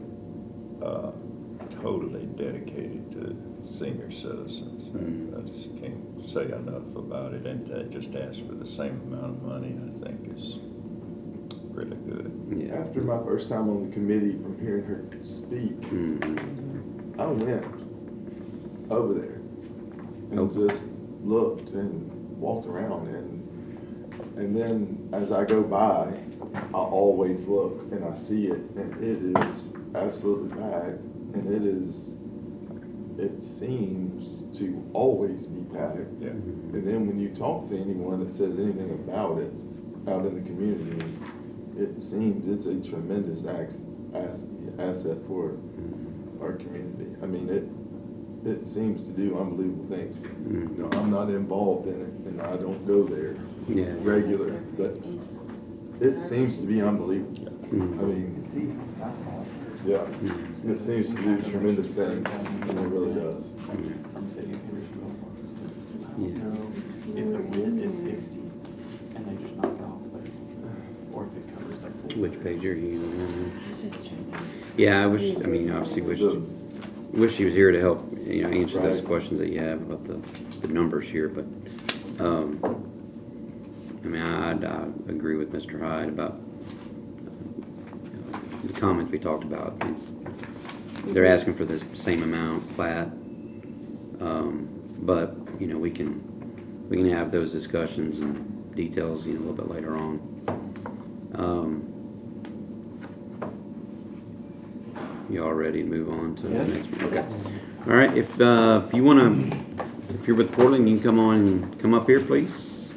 totally dedicated to senior citizens. And I just can't say enough about it, and to just ask for the same amount of money, I think is really good. yeah. After my first time on the committee, from hearing her speak, I went over there and just looked and walked around, and then as I go by, I always look and I see it, and it is absolutely packed, and it seems to always be packed. Yeah. And then when you talk to anyone that says anything about it out in the community, it seems it's a tremendous asset for our community. I mean, it seems to do unbelievable things. I'm not involved in it, and I don't go there Yeah. regular, but it seems to be unbelievable. I mean, See, it's basketball. yeah, it seems to do tremendous things, and it really does. From the city of Hendersonville. I Yeah. don't know if the rent is 60 and they just knock it off, but, or if it covers their full. Which page are you on? Just trying to. Yeah, obviously wish she was here to help, answer those Right. questions that you have about the numbers here, but, I agree with Mr. Hyde about the comments we talked about. They're asking for the same amount flat, but, we can have those discussions and details, a little bit later on. You all ready to move on to the next one? Okay. All right, if you want to If you're with Portland, you can come up here, please.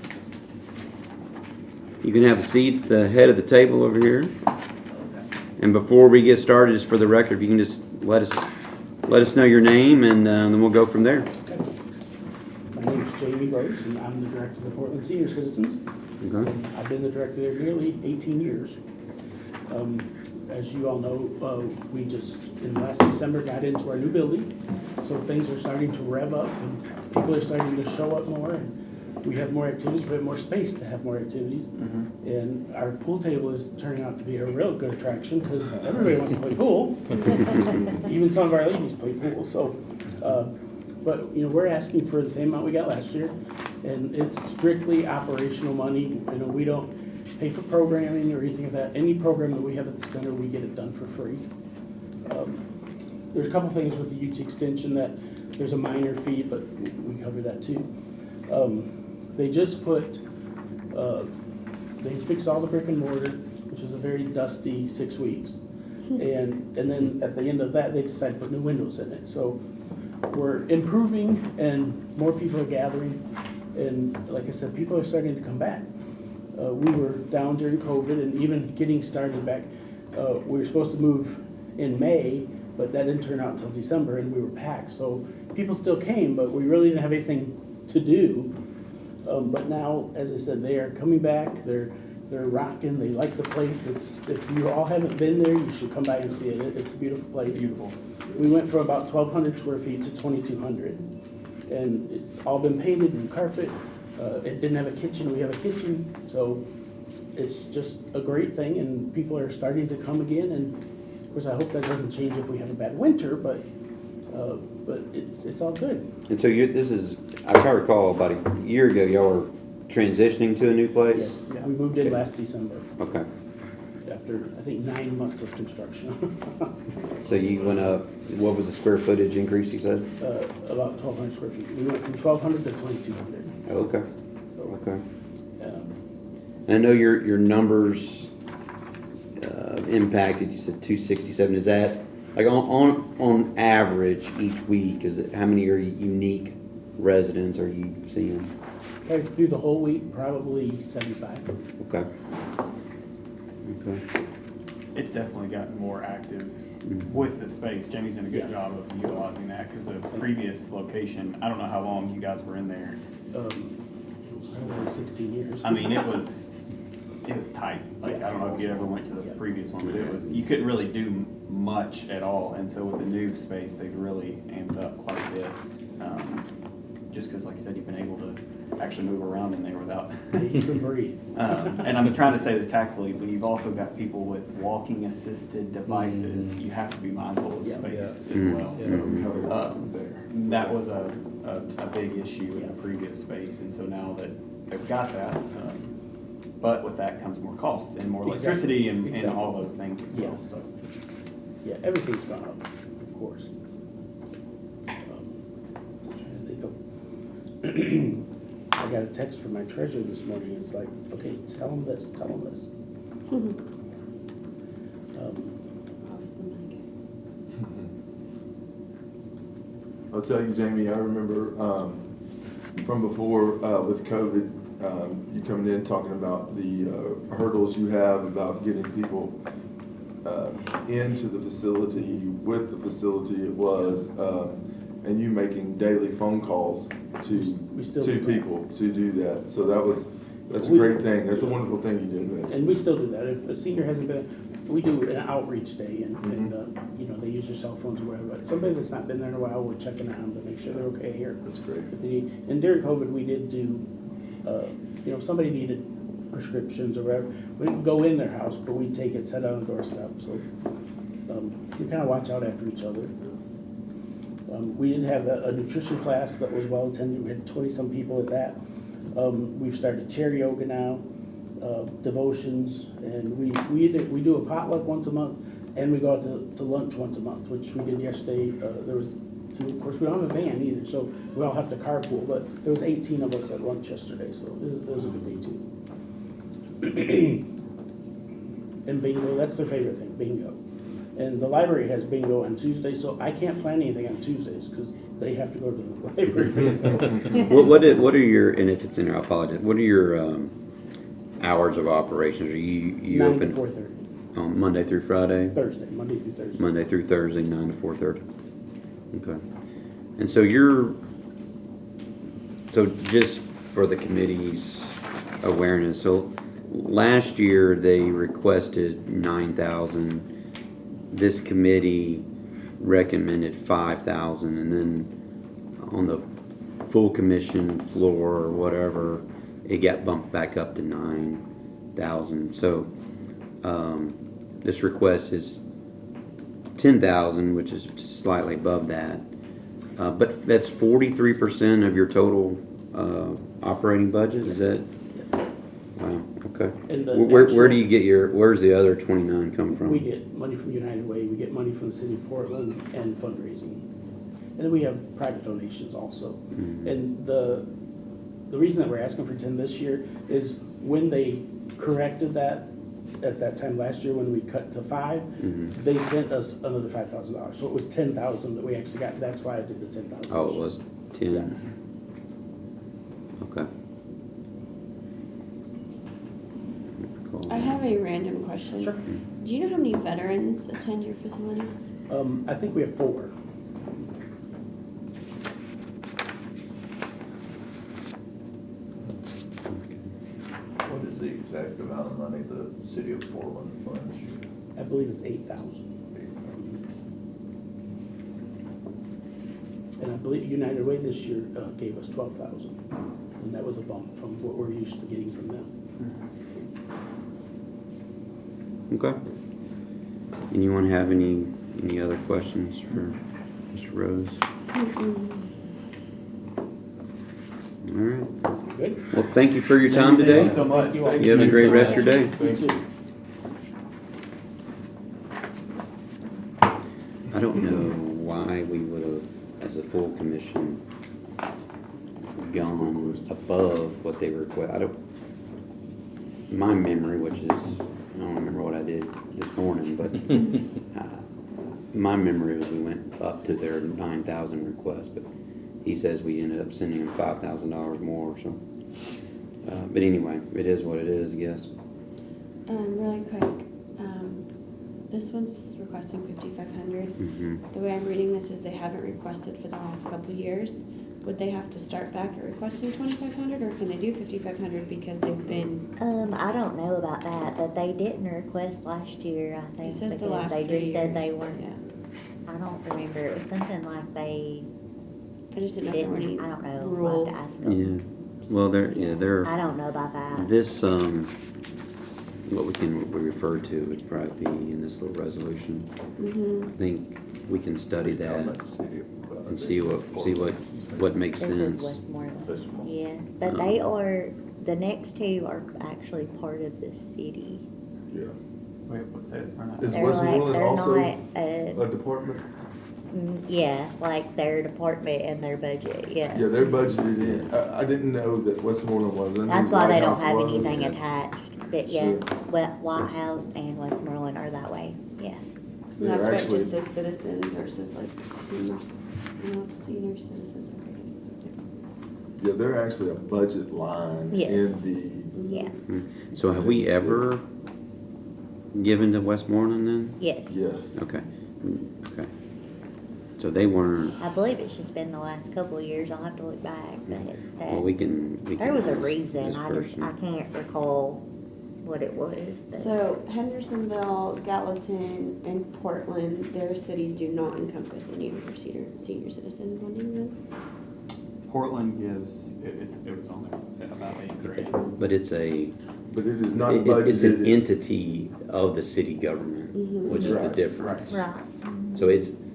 You can have a seat at the head of the table over here. And before we get started, just for the record, if you can just let us know your name, and then we'll go from there. My name is Jamie Rose, and I'm the director of the Portland Senior Citizens. Okay. I've been the director there nearly 18 years. As you all know, we just, in last December, got into our new building, so things are starting to rev up, and people are starting to show up more, and we have more activities, we have more space to have more activities. And our pool table is turning out to be a real good attraction, because everybody wants to play pool. Even some of our ladies play pool, so, but, you know, we're asking for the same amount we got last year, and it's strictly operational money. You know, we don't pay for programming or anything like that. Any program that we have at the center, we get it done for free. There's a couple things with the UT extension that there's a minor fee, but we cover that too. They just put, they fixed all the brick and mortar, which was a very dusty 6 weeks. And then at the end of that, they decided to put new windows in it. So we're improving, and more people are gathering. And like I said, people are starting to come back. We were down during COVID, and even getting started back, we were supposed to move in May, but that didn't turn out until December, and we were packed. So people still came, but we really didn't have anything to do. But now, as I said, they are coming back. They're rocking. They like the place. If you all haven't been there, you should come by and see it. It's a beautiful place. Beautiful. We went from about 1,200 square feet to 2,200, and it's all been painted, new carpet. It didn't have a kitchen. We have a kitchen, so it's just a great thing, and people are starting to come again. And of course, I hope that doesn't change if we have a bad winter, but it's all good. And so this is, I try to recall about a year ago, y'all were transitioning to a new place? Yes, we moved in last December Okay. after, I think, 9 months of construction. So you went up, what was the square footage increase you said? About 1,200 square feet. We went from 1,200 to 2,200. Okay. So, Okay. And I know your numbers impacted, you said 267. Is that, like on average each week, is it, how many are unique residents are you seeing? okay, through the whole week, probably 75. Okay. Okay. It's definitely gotten more active with the space. Jamie's done a good job of utilizing that, because the previous location, I don't know how long you guys were in there. Probably 16 years. I mean, it was tight. Like, I don't know if you ever went to the previous one, but you couldn't really do much at all. And so with the new space, they've really amped up quite a bit. Just because, like you said, you've been able to actually move around in there without. You can breathe. And I'm trying to say this tactfully, but you've also got people with walking assisted devices. You have to be mindful of space as well. Yeah, we have a lot there. That was a big issue in the previous space, and so now that they've got that, but with that comes more cost and more electricity and all those things as well. So Yeah, everything's gone up, of course. I'm trying to think of. I got a text from my treasurer this morning. It's like, okay, tell them this, tell them this. I'll tell you, Jamie, I remember from before with COVID, you coming in talking about the hurdles you have about getting people into the facility, with the facility it was, and you making daily phone calls to people to do that. So that's a great thing. That's a wonderful thing you did, man. And we still do that. If a senior hasn't been, we do an outreach day, and you know, they use their cell phones or whatever. But somebody that's not been there in a while, we're checking on them to make sure they're okay. Or That's great. if they need, and during COVID, we did do, you know, if somebody needed prescriptions or whatever, we didn't go in their house, but we'd take it, set it on the doorstep. So we kind of watch out after each other. We did have a nutrition class that was well attended. We had 20-some people at that. We've started chair yoga now, devotions, and we do a potluck once a month, and we go out to lunch once a month, which we did yesterday. There was, and of course, we don't have a van either, so we all have to carpool. But there was 18 of us at lunch yesterday, so it was a good day too. And bingo, that's their favorite thing, bingo. And the library has bingo on Tuesday, so I can't plan anything on Tuesdays because they have to go to the library. What are your, and if it's in there, I apologize, what are your, hours of operations? Are you 9 open to 4:30, on Monday through Friday? Thursday, Monday through Thursday. Monday through Thursday, 9 to 4:30. Okay. And so just for the committee's awareness, so last year they requested 9,000. This committee recommended 5,000, and then on the full commission floor or whatever, it got bumped back up to 9,000. So this request is 10,000, which is just slightly above that. But that's 43% of your total operating budget. Is that? Yes. Wow. Okay. And the Where actual- do you get where's the other 29 come from? We get money from United Way, we get money from the city of Portland, and fundraising. And then we have private donations also. Mhm. And the reason that we're asking for 10 this year is when they corrected that, at that time last year, when we cut to 5, Mhm. they sent us another $5,000. So it was 10,000 that we actually got, that's why I did the 10,000. Oh, it was 10. Yeah. Okay. Cool. I have a random question. Sure. Do you know how many veterans attend your facility? I think we have 4. What is the exact amount of money the city of Portland funds you? I believe it's 8,000. And I believe United Way this year gave us 12,000, and that was a bump from what we're used to getting from them. Okay. And you want to have any other questions for Mr. Rose? All right. Good. Well, thank you for your time today. Thank you so much. You have a great rest of your day. You too. I don't know why we would have, as a full commission, gone above what they request. My memory, which is, I don't remember what I did this morning, but my memory was we went up to their 9,000 request, but he says we ended up sending him $5,000 more, so. But anyway, it is what it is, I guess. Really quick, this one's requesting 5,500. Mm-hmm. The way I'm reading this is they haven't requested for the last couple of years. Would they have to start back at requesting 2,500, or can they do 5,500 because they've been? I don't know about that, but they didn't request last year, I think, It says the because last they 3 just years. said they weren't. Yeah. I don't remember. It was something like they I just didn't know if there were any didn't. I don't know. We'll rules. have to ask them. Yeah. Well, they're I don't know about that. this what we refer to would probably be in this little resolution. Mm-hmm. I think we can study that and see what makes This is sense. Westmoreland. Westmoreland. Yeah, but they are, the next 2 are actually part of the city. Yeah. Wait, what's that? Or not? Is They're like, Westmoreland they're also not, a department? yeah, like their department and their budget, Yeah, they're budgeted in. I didn't know that Westmoreland was. I knew That's why they White don't House have was. anything attached, but yes, White House and Westmoreland are that way, yeah. And that's They're why it actually- just says citizens versus like seniors. Senior citizens. I think it's something. Yeah, they're actually a budget line Yes. in the. Yeah, So have we ever given to Westmoreland then? yes. Yes. Okay. Okay. So they weren't. I believe it's just been the last couple of years, I'll have to look back, but Well, we can. there was a ask reason, this I person. can't recall what it was, but. So Hendersonville, Gallatin, and Portland, their cities do not encompass any of your senior citizen funding then? Portland gives, it was on there, about $8,000. But it's a. But it is not It's an budgeted. entity of the city government, Mhm. which is the Right. difference. Right.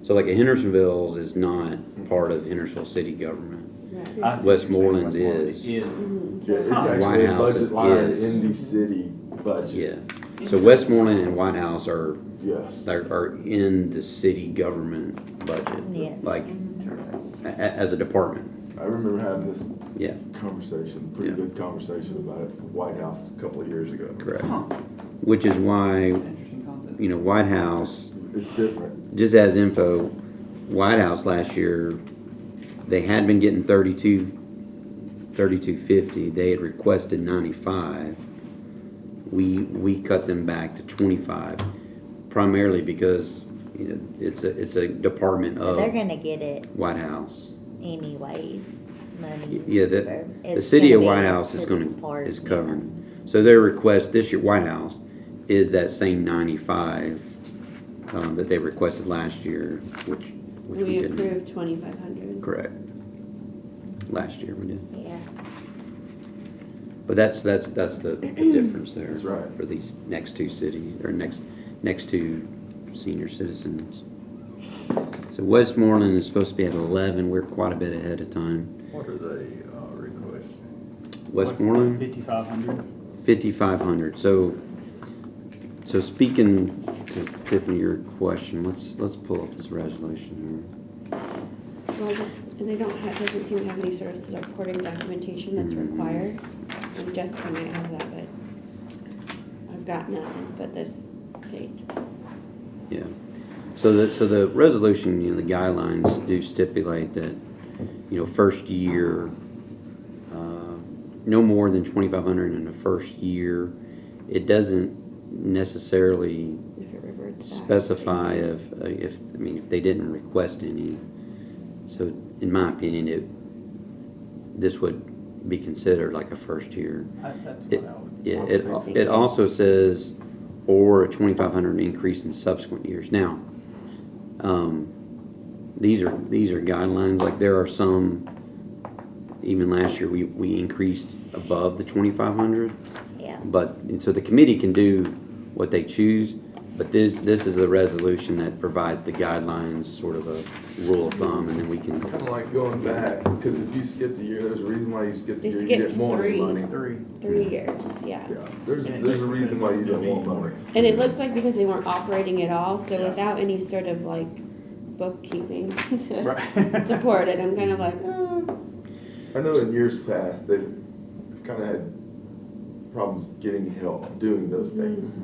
So like a Hendersonville's is not part of Hendersonville city government. Right. I see what you're saying. Westmoreland is. Mhm. Yeah, So- it's Huh. actually White a House budget line is. in the city budget. Yeah. So Westmoreland and White House are Yes. in the city government budget. Yes. Like as a department. I remember having this Yeah. conversation, pretty Yeah. good conversation about it from White House a couple of years ago. Correct. Huh. Which is why, Interesting concept. White House, It's different. just as info, White House last year they had been getting 32.50. They had requested 95. We cut them back to 25, primarily because it's a department But of they're gonna get it White House. anyways, money. Yeah, the It's city gonna of be White House is for this part, is yeah. covering. So their request this year, White House, is that same 95 that they requested last year, which we We didn't. approved 2,500. Correct. Last year we did. Yeah. But that's the difference there. That's right. For these next two cities, or next two senior citizens. So Westmoreland is supposed to be at 11. We're quite a bit ahead of time. What are they requesting? Westmoreland, 5,500. 5,500. So speaking to Tiffany, your question, let's pull up this resolution Well, they don't have, doesn't seem to have any sort of supporting documentation that's required. And Jessica might have that, but I've got nothing but this page. here. Yeah. So the resolution, the guidelines do stipulate that, first year, no more than 2,500 in the first year. It doesn't necessarily If it reverts back. specify if they didn't request any. So in my opinion, this would be considered like a first year. That's It, what I would. yeah, it also says, or a 2,500 increase in subsequent years. Now, these are guidelines. Like there are some, even last year we increased above the 2,500. Yeah. But so the committee can do what they choose. But this is a resolution that provides the guidelines, sort of a rule of thumb, and then we can. Kind of like going back, because if you skipped a year, there's a reason why you skipped a You year, you get skipped more 3. money. 3 years, yeah. Yeah, there's And it a makes reason sense why it's you gonna don't be want more. And it looks like because they weren't operating at all, so Yeah. without any sort of like bookkeeping to Right. support it, I'm kind of like, oh. I know in years past, they've kind of had problems getting help doing those things.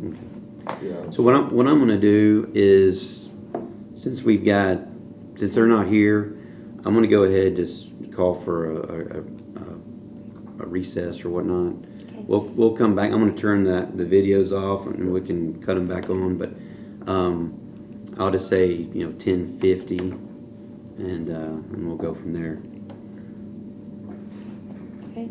Okay. Yeah. So what I'm going to do is, since they're not here, I'm going to go ahead and just call for a recess or whatnot. Okay. We'll come back. I'm going to turn the videos off and we can cut them back on. But I'll just say 10:50, and we'll go from there. Okay.